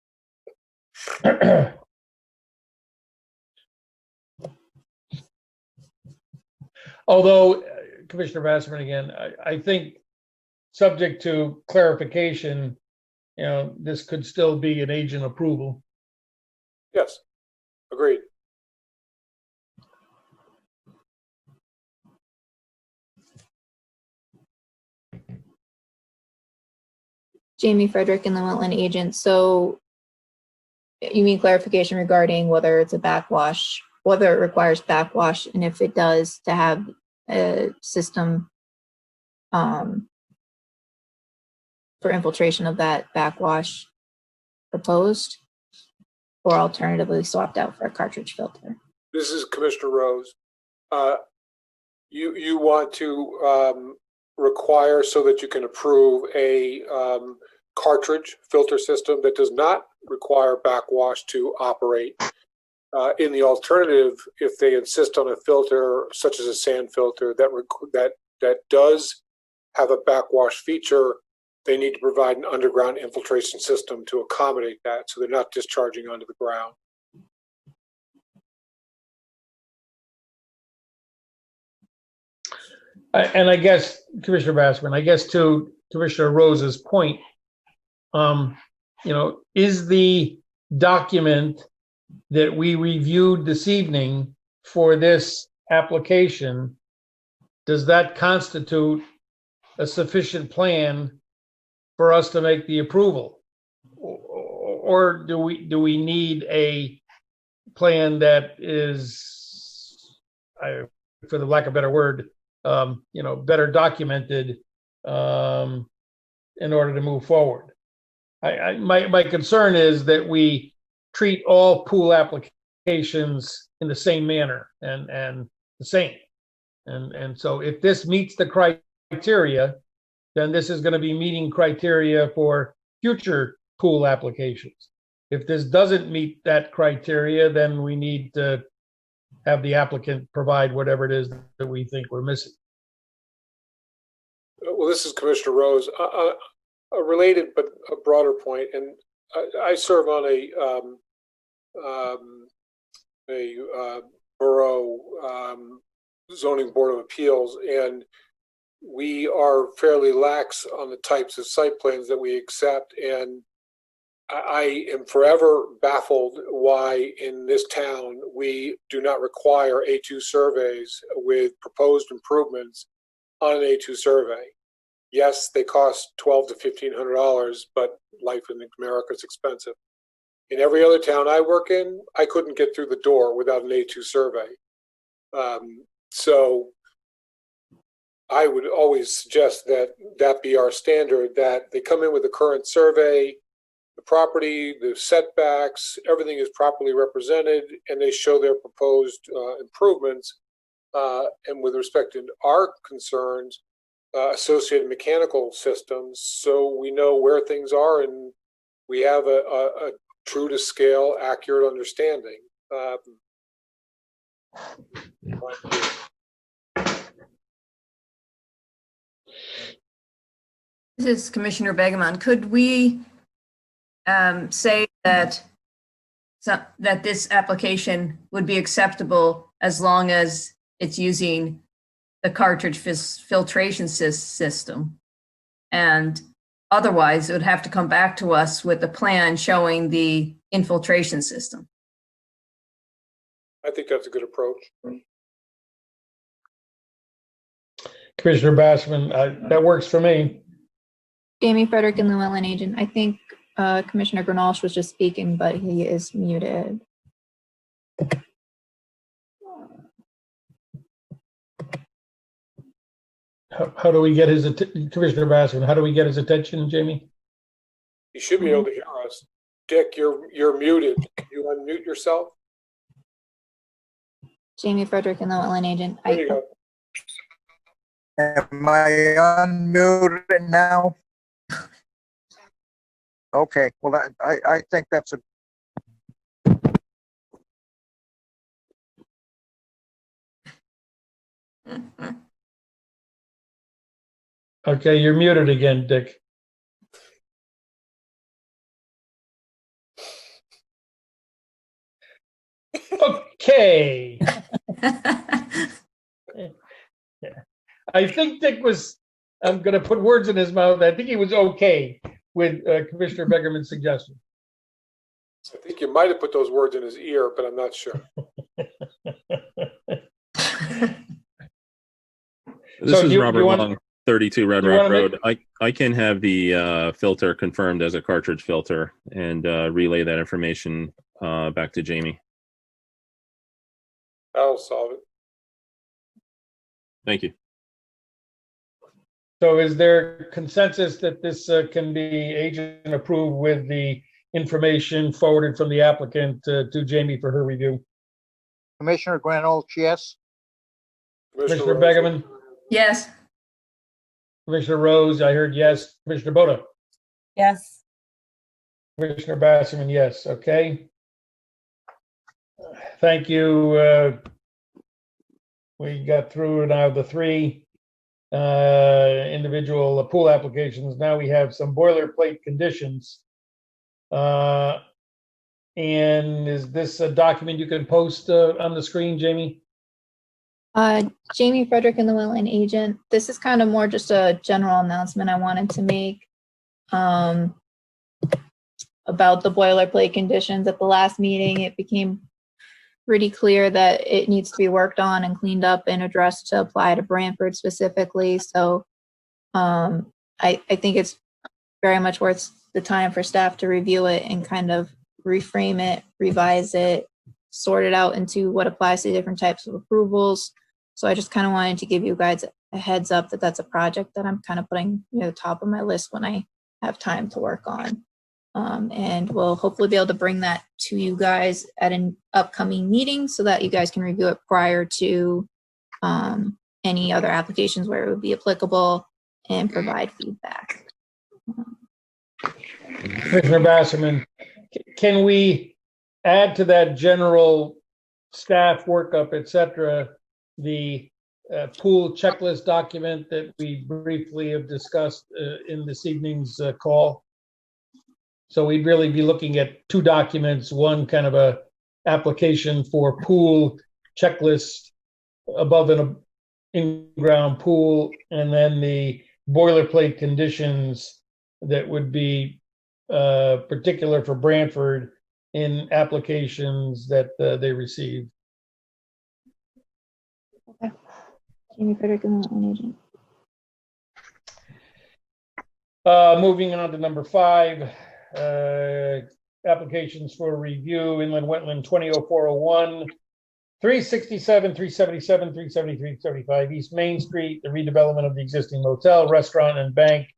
Although, Commissioner Basserman, again, I think subject to clarification, you know, this could still be an agent approval. Yes, agreed. Jamie Frederick and the wetland agent. So you mean clarification regarding whether it's a backwash, whether it requires backwash, and if it does, to have a system for infiltration of that backwash proposed, or alternatively swapped out for a cartridge filter. This is Commissioner Rose. You want to require, so that you can approve, a cartridge filter system that does not require backwash to operate. In the alternative, if they insist on a filter such as a sand filter that that does have a backwash feature, they need to provide an underground infiltration system to accommodate that, so they're not discharging onto the ground. And I guess, Commissioner Bassman, I guess to Commissioner Rose's point, is the document that we reviewed this evening for this application, does that constitute a sufficient plan for us to make the approval? Or do we need a plan that is, for the lack of a better word, better documented in order to move forward? My concern is that we treat all pool applications in the same manner and the same. And so if this meets the criteria, then this is going to be meeting criteria for future pool applications. If this doesn't meet that criteria, then we need to have the applicant provide whatever it is that we think we're missing. Well, this is Commissioner Rose. A related but a broader point, and I serve on a borough zoning board of appeals, and we are fairly lax on the types of site plans that we accept. And I am forever baffled why in this town we do not require A2 surveys with proposed improvements on an A2 survey. Yes, they cost $1,200 to $1,500, but life in America is expensive. In every other town I work in, I couldn't get through the door without an A2 survey. So I would always suggest that that be our standard, that they come in with a current survey, the property, the setbacks, everything is properly represented, and they show their proposed improvements. And with respect to our concerns, associated mechanical systems, so we know where things are and we have a true to scale, accurate understanding. This is Commissioner Begemon. Could we say that that this application would be acceptable as long as it's using the cartridge filtration system, and otherwise it would have to come back to us with a plan showing the infiltration system? I think that's a good approach. Commissioner Bassman, that works for me. Jamie Frederick and Llewellyn Agent. I think Commissioner Grinalsh was just speaking, but he is muted. How do we get his Commissioner Bassman? How do we get his attention, Jamie? You should be able to hear us. Dick, you're muted. Can you unmute yourself? Jamie Frederick and Llewellyn Agent. There you go. Am I unmuted now? Okay, well, I think that's a Okay, you're muted again, Dick. Okay. I think Dick was, I'm going to put words in his mouth. I think he was okay with Commissioner Begerman's suggestion. I think you might have put those words in his ear, but I'm not sure. This is Robert want, Long, 32 Red Rock Road. I can have the filter confirmed as a cartridge filter and relay that information back to Jamie. That'll solve it. Thank you. So is there consensus that this can be agent approved with the information forwarded from the applicant to Jamie for her review? Commissioner Granholz, yes. Commissioner Begerman? Yes. Commissioner Rose, I heard yes. Commissioner Boda? Yes. Commissioner Basserman, yes. Okay. Thank you. We got through now the three. individual pool applications. Now we have some boilerplate conditions. And is this a document you can post on the screen, Jamie? Jamie Frederick and the Wetland Agent. This is kind of more just a general announcement I wanted to make about the boilerplate conditions. At the last meeting, it became pretty clear that it needs to be worked on and cleaned up and addressed to apply to Branford specifically. So I think it's very much worth the time for staff to review it and kind of reframe it, revise it, sort it out into what applies to different types of approvals. So I just kind of wanted to give you guys a heads up that that's a project that I'm kind of putting top of my list when I have time to work on. And we'll hopefully be able to bring that to you guys at an upcoming meeting so that you guys can review it prior to any other applications where it would be applicable and provide feedback. Commissioner Basserman, can we add to that general staff workup, et cetera, the pool checklist document that we briefly have discussed in this evening's call? So we'd really be looking at two documents, one kind of a application for pool checklist above an in-ground pool, and then the boilerplate conditions that would be particular for Branford in applications that they receive. Okay. Jamie Frederick and the Wetland Agent. Moving on to number 5. Applications for review: Inland Wetland 200401, 367, 377, 373, 375 East Main Street, the redevelopment of the existing motel, restaurant, and bank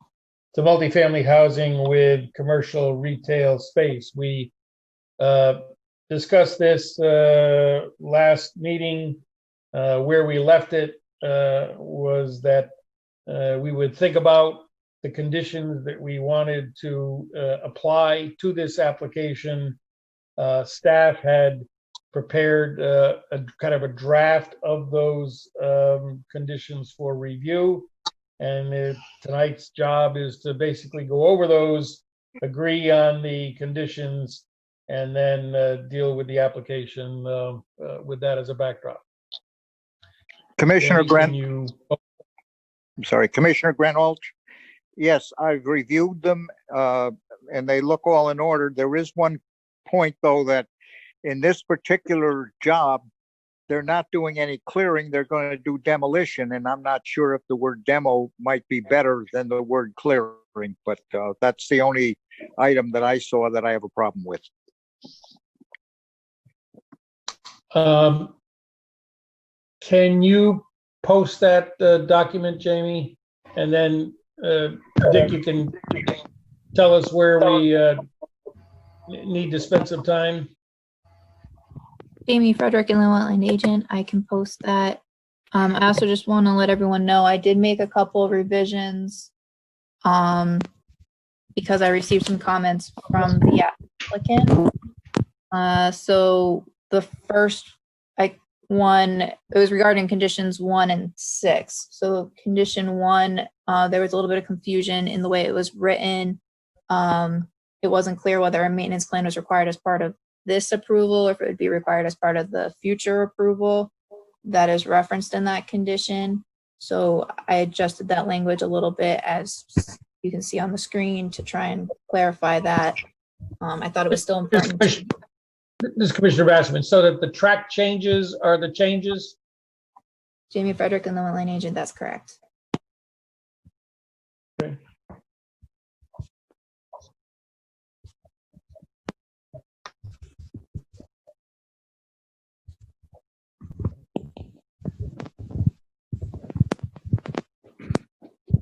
to multifamily housing with commercial retail space. We discussed this last meeting. Where we left it was that we would think about the conditions that we wanted to apply to this application. Staff had prepared a kind of a draft of those conditions for review. And tonight's job is to basically go over those, agree on the conditions, and then deal with the application with that as a backdrop. Commissioner Grant, You, I'm sorry, Commissioner Grant. Yes, I've reviewed them and they look all in order. There is one point though, that in this particular job, they're not doing any clearing, they're going to do demolition, and I'm not sure if the word demo might be better than the word clearing, but that's the only item that I saw that I have a problem with. can you post that document, Jamie? And then Dick, you can tell us where we need to spend some time. Jamie Frederick and the Wetland Agent. I can post that. I also just want to let everyone know I did make a couple of revisions because I received some comments from the applicant. So the first one, it was regarding conditions 1 and 6. So condition 1, there was a little bit of confusion in the way it was written. It wasn't clear whether a maintenance plan was required as part of this approval or if it would be required as part of the future approval that is referenced in that condition. So I adjusted that language a little bit, as you can see on the screen, to try and clarify that. I thought it was still important. This is Commissioner Basserman. So that the track changes are the changes? Jamie Frederick and the Wetland Agent, that's correct. Okay.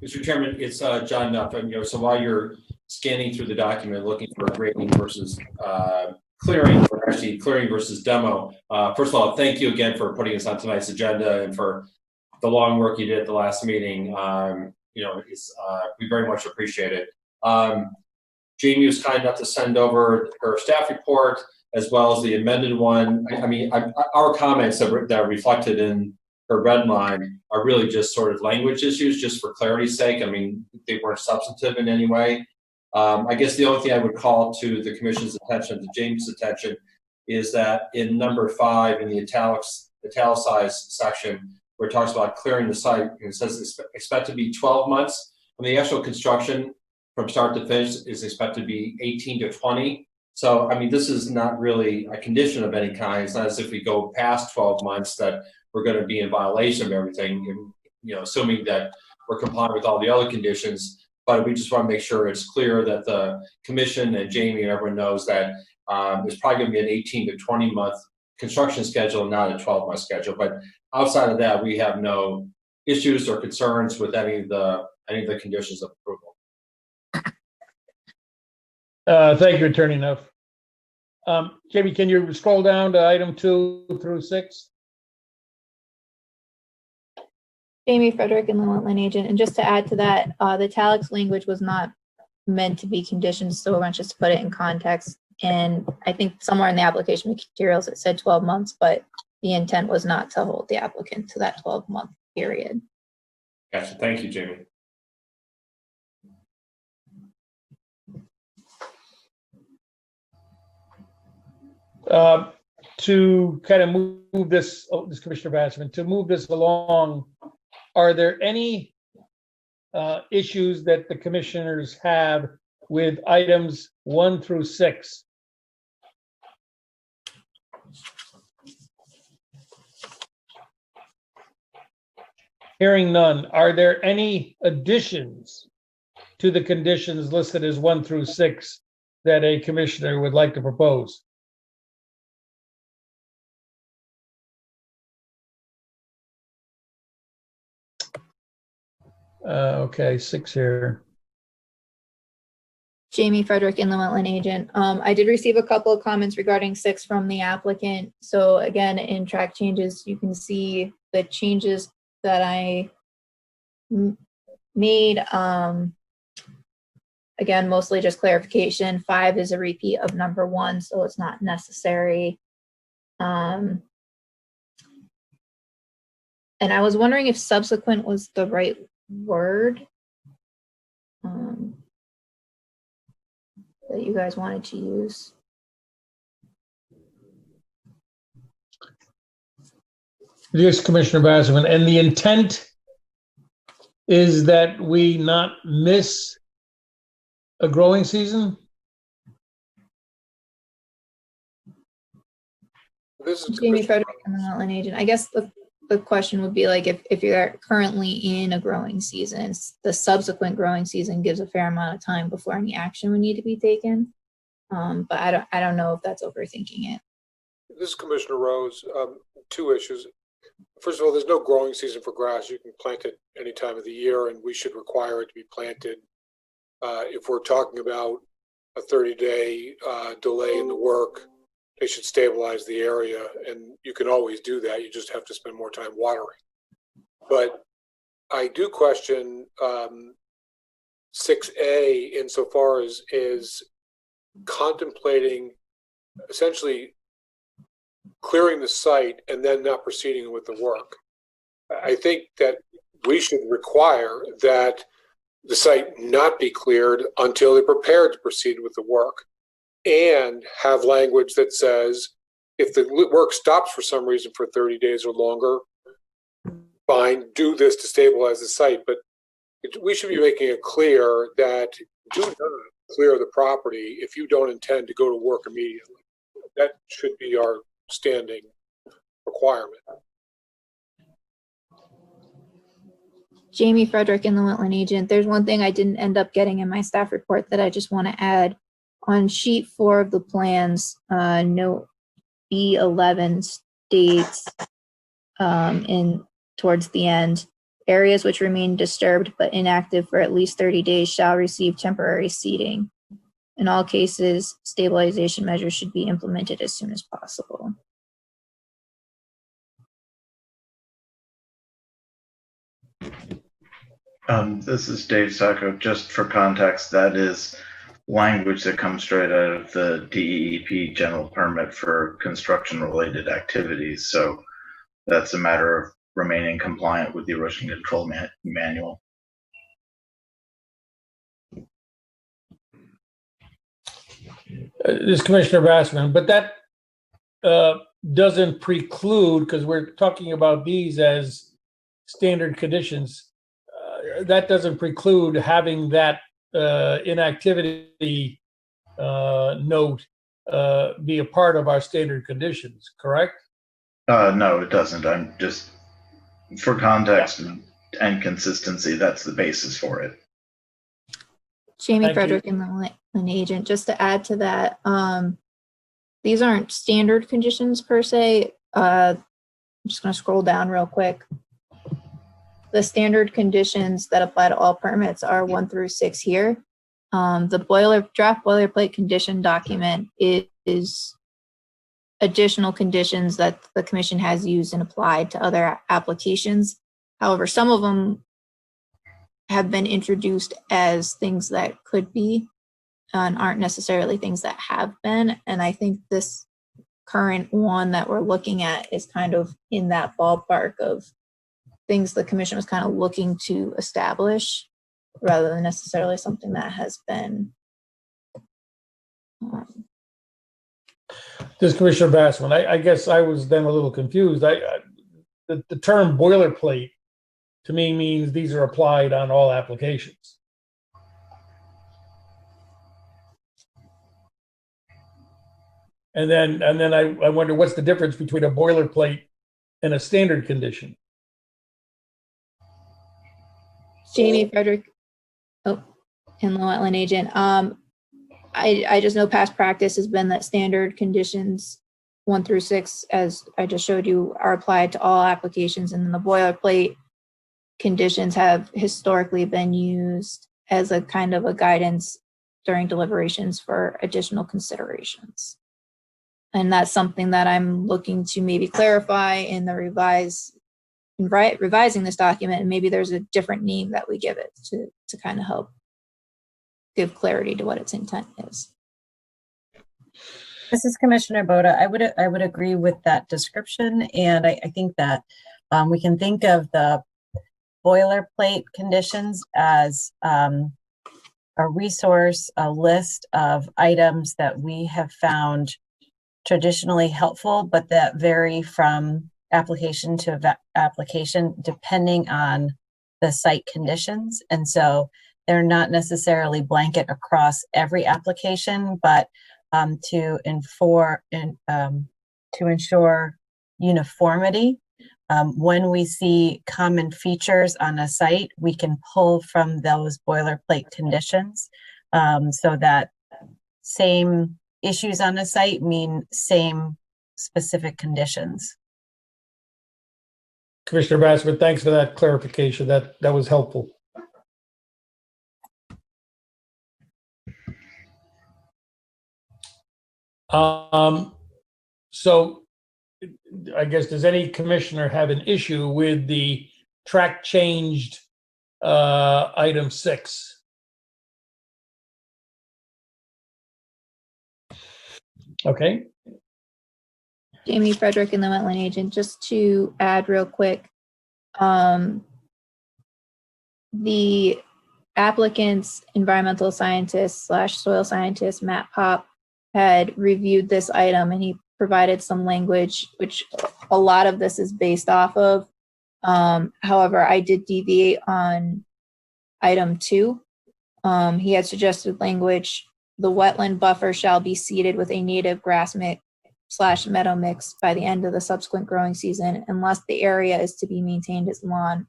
Mr. Chairman, it's John Nuff. So while you're scanning through the document, looking for grading versus clearing, or actually clearing versus demo, first of all, thank you again for putting us on tonight's agenda and for the long work you did at the last meeting. We very much appreciate it. Jamie was kind enough to send over her staff report as well as the amended one. Our comments that are reflected in her red line are really just sort of language issues, just for clarity's sake. I mean, they weren't substantive in any way. I guess the only thing I would call to the commission's attention, to James' attention, is that in number 5 in the italicized section, where it talks about clearing the site, and it says expect to be 12 months. And the actual construction from start to finish is expected to be 18 to 20. So, I mean, this is not really a condition of any kind. It's not as if we go past 12 months that we're going to be in violation of everything, assuming that we're complying with all the other conditions. But we just want to make sure it's clear that the commission and Jamie and everyone knows that there's probably going to be an 18 to 20 month construction schedule, not a 12-month schedule. But outside of that, we have no issues or concerns with any of the conditions of approval. Thank you, Attorney Nuff. Jamie, can you scroll down to item 2 through 6? Jamie Frederick, and the wetland agent. And just to add to that, the italics language was not meant to be conditions, so I want just to put it in context. And I think somewhere in the application materials it said 12 months, but the intent was not to hold the applicant to that 12-month period. Gotcha. Thank you, Jamie. To kind of move this, this Commissioner Bassman, to move this along, are there any issues that the commissioners have with items 1 through 6? Hearing none, are there any additions to the conditions listed as 1 through 6 that a commissioner would like to propose? Okay, 6 here. Jamie Frederick, inland wetland agent. I did receive a couple of comments regarding 6 from the applicant. So again, in track changes, you can see the changes that I made. Again, mostly just clarification. 5 is a repeat of number 1, so it's not necessary. And I was wondering if subsequent was the right word that you guys wanted to use. Yes, Commissioner Bassman, and the intent is that we not miss a growing season? This is Jamie Frederick, inland wetland agent. I guess the question would be like if you're currently in a growing season, the subsequent growing season gives a fair amount of time before any action would need to be taken. But I don't know if that's overthinking it. This is Commissioner Rose. 2 issues. First of all, there's no growing season for grass. You can plant it any time of the year, and we should require it to be planted. If we're talking about a 30-day delay in the work, they should stabilize the area, and you can always do that. You just have to spend more time watering. But I do question 6A insofar as is contemplating essentially clearing the site and then not proceeding with the work. I think that we should require that the site not be cleared until they're prepared to proceed with the work, and have language that says if the work stops for some reason for 30 days or longer, fine, do this to stabilize the site. But we should be making it clear that do not clear the property if you don't intend to go to work immediately. That should be our standing requirement. Jamie Frederick, inland wetland agent. There's one thing I didn't end up getting in my staff report that I just want to add. On sheet 4 of the plans, note B11 states towards the end, areas which remain disturbed but inactive for at least 30 days shall receive temporary seeding. In all cases, stabilization measures should be implemented as soon as possible. This is Dave Sacco. Just for context, that is language that comes straight out of the DEP general permit for construction related activities. So that's a matter of remaining compliant with the erosion control manual. This is Commissioner Bassman, but that doesn't preclude, because we're talking about these as standard conditions, that doesn't preclude having that inactivity note be a part of our standard conditions, correct? No, it doesn't. I'm just, for context and consistency, that's the basis for it. Jamie Thank you. Frederick and the land agent, just to add to that, these aren't standard conditions per se. I'm just going to scroll down real quick. The standard conditions that apply to all permits are 1 through 6 here. The draft boilerplate condition document is additional conditions that the commission has used and applied to other applications. However, some of them have been introduced as things that could be and aren't necessarily things that have been. And I think this current one that we're looking at is kind of in that ballpark of things the commission was kind of looking to establish rather than necessarily something that has been. This is Commissioner Bassman. I guess I was then a little confused. The term boilerplate to me means these are applied on all applications. And then I wonder what's the difference between a boilerplate and a standard condition. Jamie Frederick, and the wetland agent. I just know past practice has been that standard conditions 1 through 6, as I just showed you, are applied to all applications, and then the boilerplate conditions have historically been used as a kind of a guidance during deliberations for additional considerations. And that's something that I'm looking to maybe clarify in the revising this document, and maybe there's a different name that we give it to kind of help give clarity to what its intent is. This is Commissioner Boda. I would agree with that description, and I think that we can think of the boilerplate conditions as a resource, a list of items that we have found traditionally helpful, but that vary from application to application depending on the site conditions. And so they're not necessarily blanket across every application, but to ensure uniformity. When we see common features on a site, we can pull from those boilerplate conditions so that same issues on a site mean same specific conditions. Commissioner Bassman, thanks for that clarification. That was helpful. So I guess, does any commissioner have an issue with the track changed item 6? Okay. Jamie Frederick and the wetland agent, just to add real quick, the applicant's environmental scientist / soil scientist, Matt Pop, had reviewed this item, and he provided some language, which a lot of this is based off of. However, I did deviate on item 2. He had suggested language: the wetland buffer shall be seeded with a native grass mix / meadow mix by the end of the subsequent growing season, unless the area is to be maintained as lawn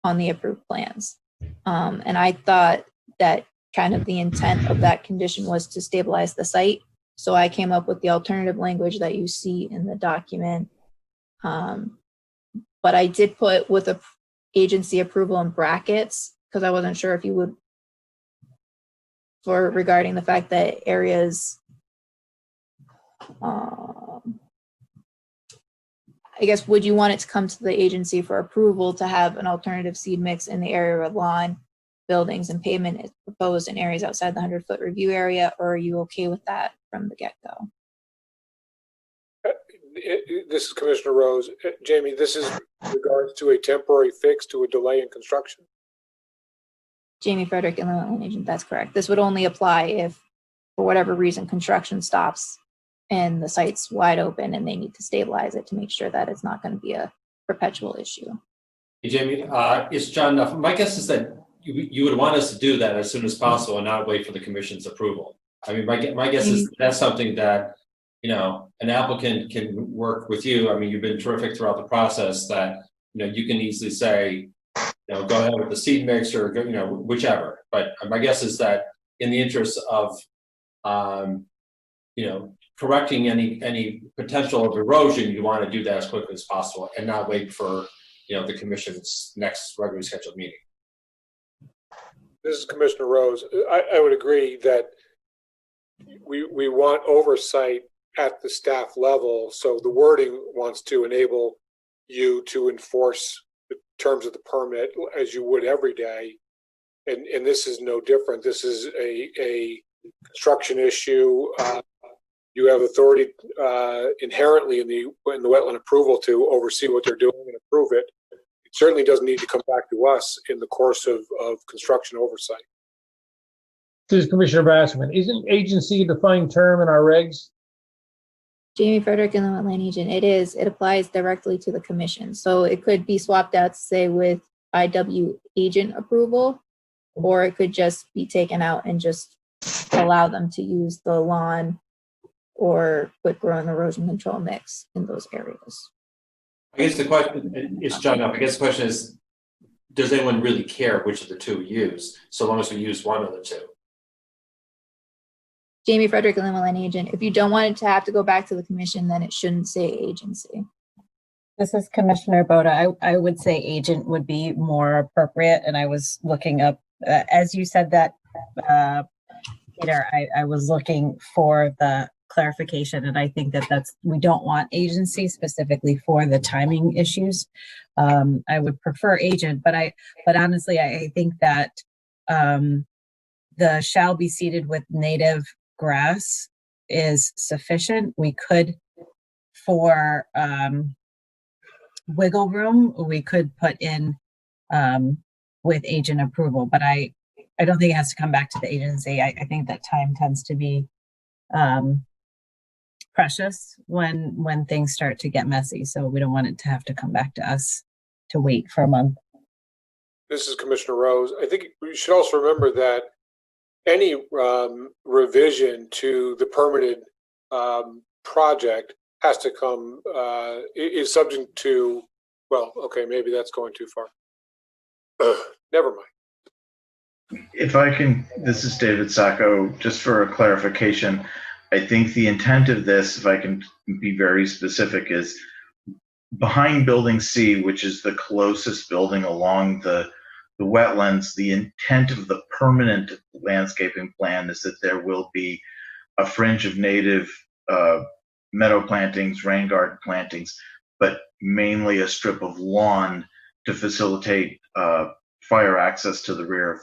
on the approved plans. And I thought that kind of the intent of that condition was to stabilize the site. So I came up with the alternative language that you see in the document. But I did put with a agency approval in brackets, because I wasn't sure if you would, for regarding the fact that areas, I guess, would you want it to come to the agency for approval to have an alternative seed mix in the area where lawn, buildings, and pavement is proposed in areas outside the 100-foot review area, or are you okay with that from the get-go? this is Commissioner Rose. Jamie, this is in regards to a temporary fix to a delay in construction. Jamie Frederick, Inland Wetland Agent, that's correct. This would only apply if, for whatever reason, construction stops and the site's wide open and they need to stabilize it to make sure that it's not going to be a perpetual issue. Hey, Jamie, it's John Nuff. My guess is that you would want us to do that as soon as possible and not wait for the commission's approval. I mean, my guess is that's something that, you know, an applicant can work with you. I mean, you've been terrific throughout the process that, you know, you can easily say, you know, go ahead with the seed mix or, you know, whichever. But my guess is that in the interest of, you know, correcting any potential of erosion, you want to do that as quickly as possible and not wait for, you know, the commission's next regularly scheduled meeting. This is Commissioner Rose. I would agree that we want oversight at the staff level. So the wording wants to enable you to enforce the terms of the permit as you would every day. And this is no different. This is a construction issue. You have authority inherently in the wetland approval to oversee what they're doing and approve it. It certainly doesn't need to come back to us in the course of construction oversight. This is Commissioner Basserman. Isn't agency a defined term in our regs? Jamie Frederick, Inland Wetland Agent, it is. It applies directly to the commission. So it could be swapped out, say, with IW agent approval, or it could just be taken out and just allow them to use the lawn or quick growing erosion control mix in those areas. I guess the question is, John, I guess the question is, does anyone really care which of the two we use, so long as we use one of the two? Jamie Frederick, Inland Wetland Agent, if you don't want it to have to go back to the commission, then it shouldn't say agency. This is Commissioner Boda. I would say agent would be more appropriate. And I was looking up, as you said that, Peter, I was looking for the clarification, and I think that we don't want agency specifically for the timing issues. I would prefer agent, but honestly, I think that the shall be seeded with native grass is sufficient. We could, for wiggle room, we could put in with agent approval, but I don't think it has to come back to the agency. I think that time tends to be precious when things start to get messy. So we don't want it to have to come back to us to wait for a month. This is Commissioner Rose. I think we should also remember that any revision to the permitted project has to come, is subject to, well, okay, maybe that's going too far. Never mind. If I can, this is David Sacco, just for a clarification. I think the intent of this, if I can be very specific, is behind building C, which is the closest building along the wetlands, the intent of the permanent landscaping plan is that there will be a fringe of native meadow plantings, rain garden plantings, but mainly a strip of lawn to facilitate fire access to the rear of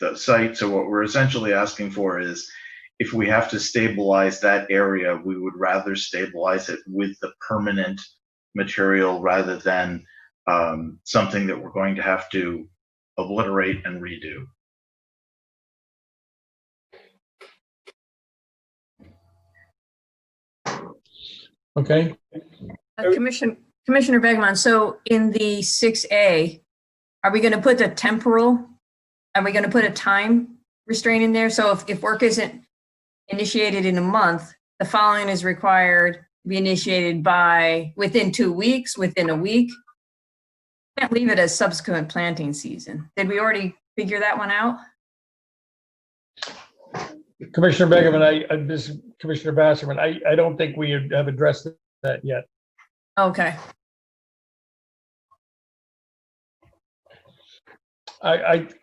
the site. So what we're essentially asking for is, if we have to stabilize that area, we would rather stabilize it with the permanent material rather than something that we're going to have to obliterate and redo. Okay. Commissioner Begman, so in the 6A, are we going to put are we going to put a time restraint in there? So if work isn't initiated in a month, the following is required to be initiated by within 2 weeks, within a week. Can't leave it as subsequent planting season. Did we already figure that one out? Commissioner Begeman, this is Commissioner Basserman. I don't think we have addressed that yet. Okay.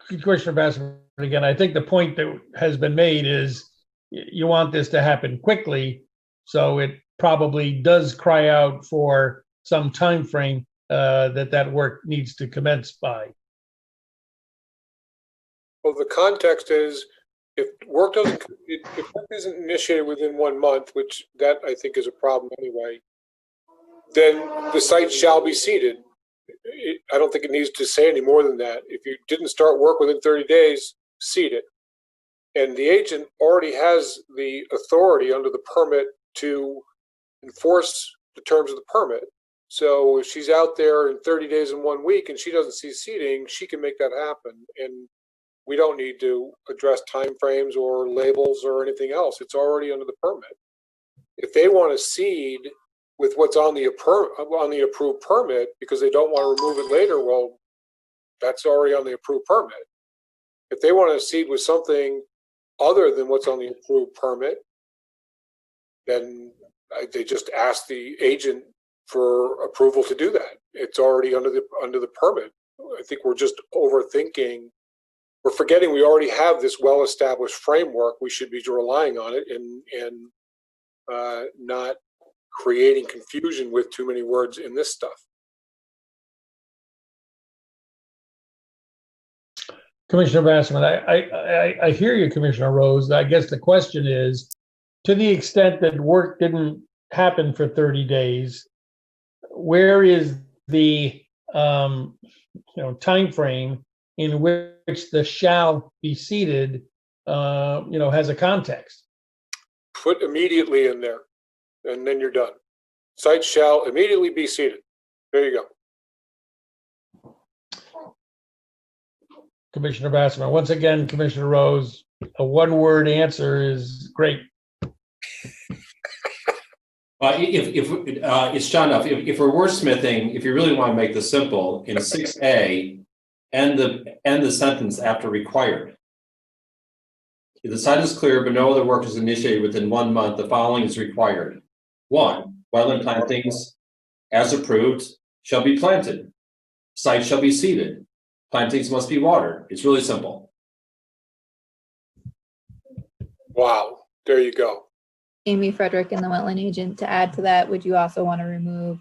Commissioner Basserman, again, I think the point that has been made is you want this to happen quickly, so it probably does cry out for some time frame that work needs to commence by. Well, the context is, if work isn't initiated within 1 month, which that I think is a problem anyway, then the site shall be seeded. I don't think it needs to say any more than that. If you didn't start work within 30 days, seed it. And the agent already has the authority under the permit to enforce the terms of the permit. So if she's out there in 30 days and 1 week and she doesn't see seeding, she can make that happen. And we don't need to address timeframes or labels or anything else. It's already under the permit. If they want to seed with what's on the approved permit because they don't want to remove it later, well, that's already on the approved permit. If they want to seed with something other than what's on the approved permit, then they just ask the agent for approval to do that. It's already under the permit. I think we're just overthinking. We're forgetting we already have this well-established framework. We should be relying on it and not creating confusion with too many words in this stuff. Commissioner Bassman, I hear you, Commissioner Rose. I guess the question is, to the extent that work didn't happen for 30 days, where is the time frame in which the shall be seated has a context? Put immediately in there, and then you're done. Site shall immediately be seated. There you go. Commissioner Bassman, once again, Commissioner Rose, a one-word answer is great. It's John Duff. If we're wordsmithing, if you really want to make this simple, in 6A, end the sentence after required. If the site is clear but no other work is initiated within 1 month, the following is required. 1, wetland plantings as approved shall be planted. Site shall be seeded. Plantings must be watered. It's really simple. Wow, there you go. Amy Frederick and the wetland agent, to add to that, would you also want to remove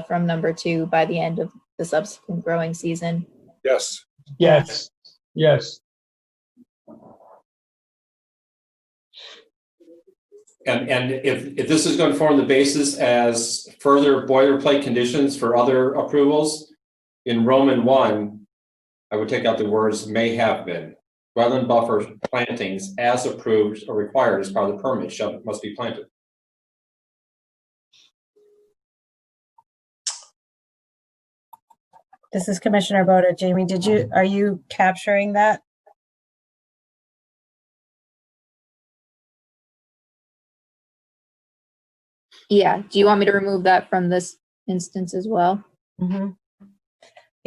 from number 2 by the end of the subsequent growing season? Yes. Yes. Yes. And if this is going to form the basis as further boilerplate conditions for other approvals, in Roman 1, I would take out the words may have been. Wetland buffer plantings as approved or required as part of the permit must be planted. This is Commissioner Boda. Jamie, are you capturing that? Yeah. Do you want me to remove that from this instance as well? Mm-hmm.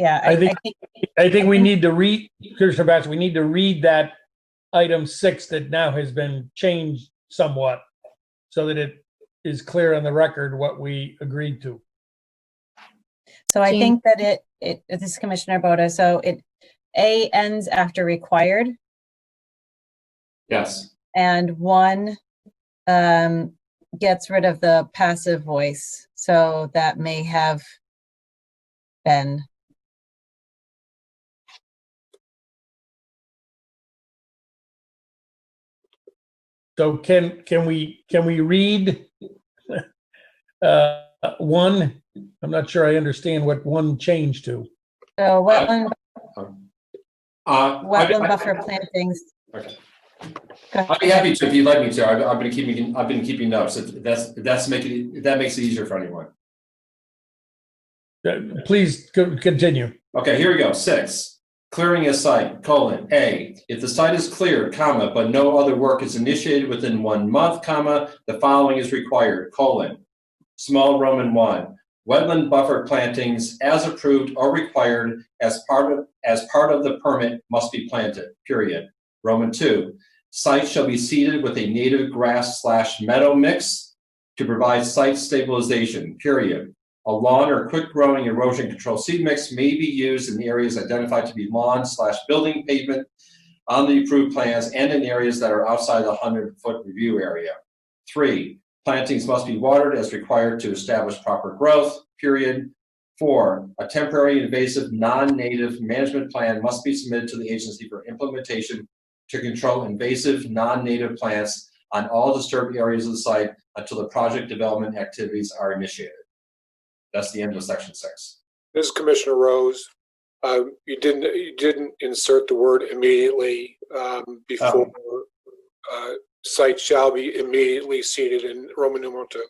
Yeah, I think we need to read, Commissioner Bass, we need to read that item 6 that now has been changed somewhat so that it is clear on the record what we agreed to. So I think that this is Commissioner Boda. So A ends after required. Yes. And 1 gets rid of the passive voice. So that may have been. So can we read 1? I'm not sure I understand what 1 changed to. So wetland buffer plantings. Okay. I'd be happy to if you'd like me to. I've been keeping notes. If that makes it easier for anyone. Please continue. Okay, here we go. 6. Clearing a site, A, if the site is cleared, but no other work is initiated within 1 month, the following is required, small Roman 1, wetland buffer plantings as approved or required as part of the permit must be planted, period. Roman 2, site shall be seeded with a native grass/meadow mix to provide site stabilization, period. A lawn or quick-growing erosion control seed mix may be used in the areas identified to be lawn/building pavement on the approved plans and in areas that are outside the 100-foot review area. 3, plantings must be watered as required to establish proper growth, period. 4, a temporary invasive non-native management plan must be submitted to the agency for implementation to control invasive non-native plants on all disturbed areas of the site until the project development activities are initiated. That's the end of section 6. This is Commissioner Rose. You didn't insert the word immediately before site shall be immediately seated in Roman numeral 2.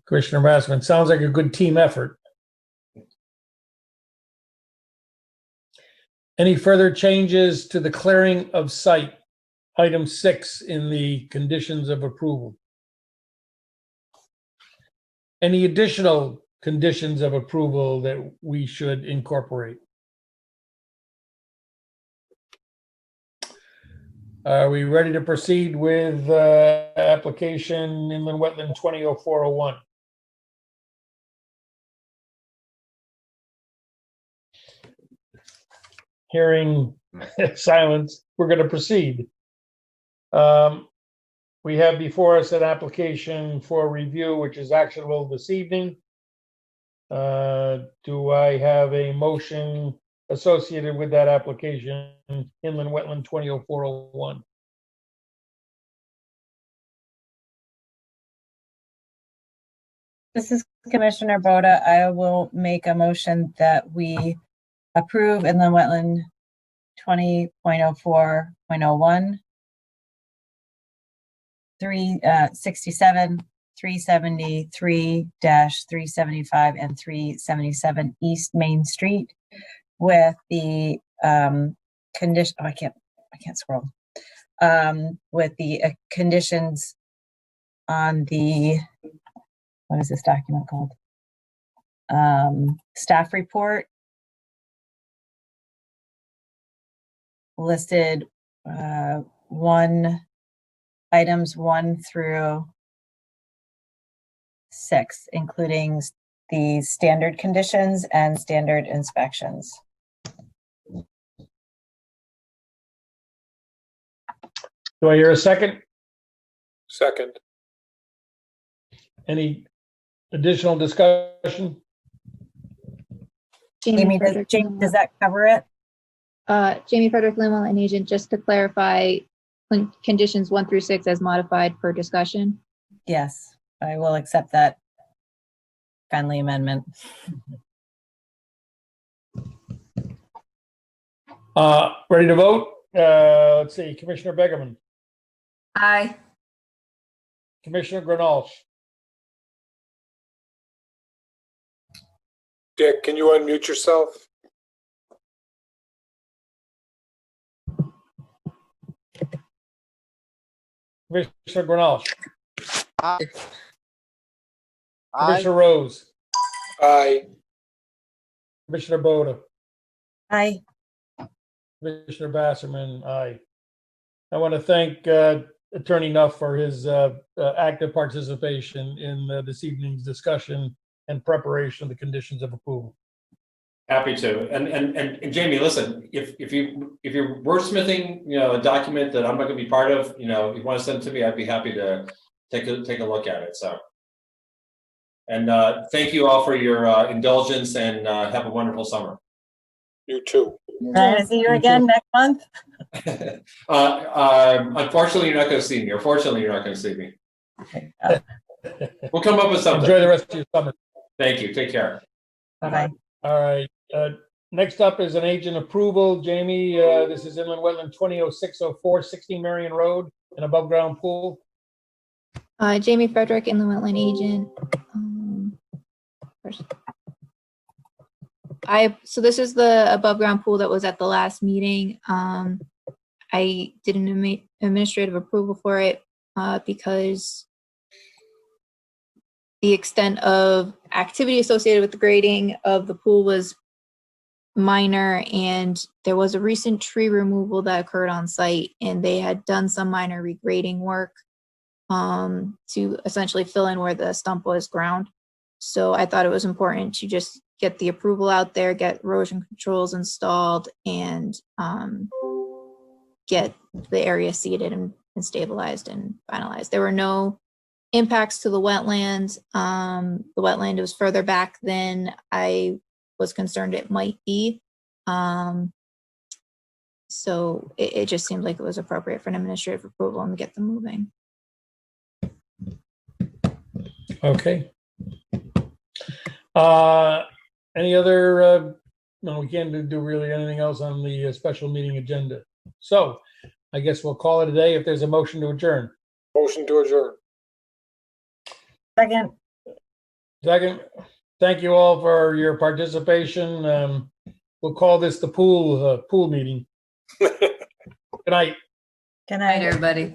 Commissioner Bassman, sounds like a good team effort. Any further changes to the clearing of site? Item 6 in the conditions of approval. Any additional conditions of approval that we should incorporate? Are we ready to proceed with application Inland Wetland 200401? Hearing silence, we're going to proceed. We have before us an application for review, which is actionable this evening. Do I have a motion associated with that application, Inland Wetland 200401? This is Commissioner Boda. I will make a motion that we approve Inland Wetland 20.04.01, 367, 373-375, and 377 East Main Street with the condition. Oh, I can't scroll. With the conditions on the, what is this document called? Staff report listed items 1 through 6, including the standard conditions and standard inspections. Do I hear a second? Second. Any additional discussion? Amy, does that cover it? Jamie Frederick Linwell, an agent, just to clarify, conditions 1 through 6 as modified per discussion. Yes, I will accept that friendly amendment. Ready to vote? Let's see, Commissioner Begerman, Aye. Commissioner Granolf, Dick, can you unmute yourself? Commissioner Granolf, Aye. Commissioner Rose, Aye. Commissioner Boda, Aye. Commissioner Basserman, aye. I want to thank Attorney Nuff for his active participation in this evening's discussion and preparation of the conditions of approval. Happy to. And Jamie, listen, if you're wordsmithing, a document that I'm not going to be part of, if you want to send it to me, I'd be happy to take a look at it. So, and thank you all for your indulgence, and have a wonderful summer. You too. Trying to see you again next month. Unfortunately, you're not going to see me. Or fortunately, you're not going to see me. We'll come up with something. Enjoy the rest of your summer. Thank you. Take care. Bye-bye. All right. Next up is an agent approval. Jamie, this is Inland Wetland 200604, 16 Marion Road, an above ground pool. Jamie Frederick, Inland Wetland agent. So this is the above ground pool that was at the last meeting. I did an administrative approval for it because the extent of activity associated with the grading of the pool was minor, and there was a recent tree removal that occurred on site, and they had done some minor regrading work to essentially fill in where the stump was ground. So I thought it was important to just get the approval out there, get erosion controls installed, and get the area seeded and stabilized and finalized. There were no impacts to the wetlands. The wetland was further back than I was concerned it might be. So it just seemed like it was appropriate for an administrative approval and get them moving. Okay. Any other, no, we can't do really anything else on the special meeting agenda. So I guess we'll call it a day if there's a motion to adjourn. Motion to adjourn. Second. Second, thank you all for your participation. We'll call this the pool meeting. Good night. Good Night, night. everybody.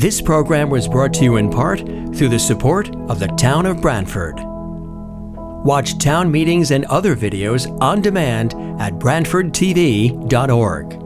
This program was brought to you in part through the support of the Town of Branford. Watch town meetings and other videos on demand at BranfordTV.org.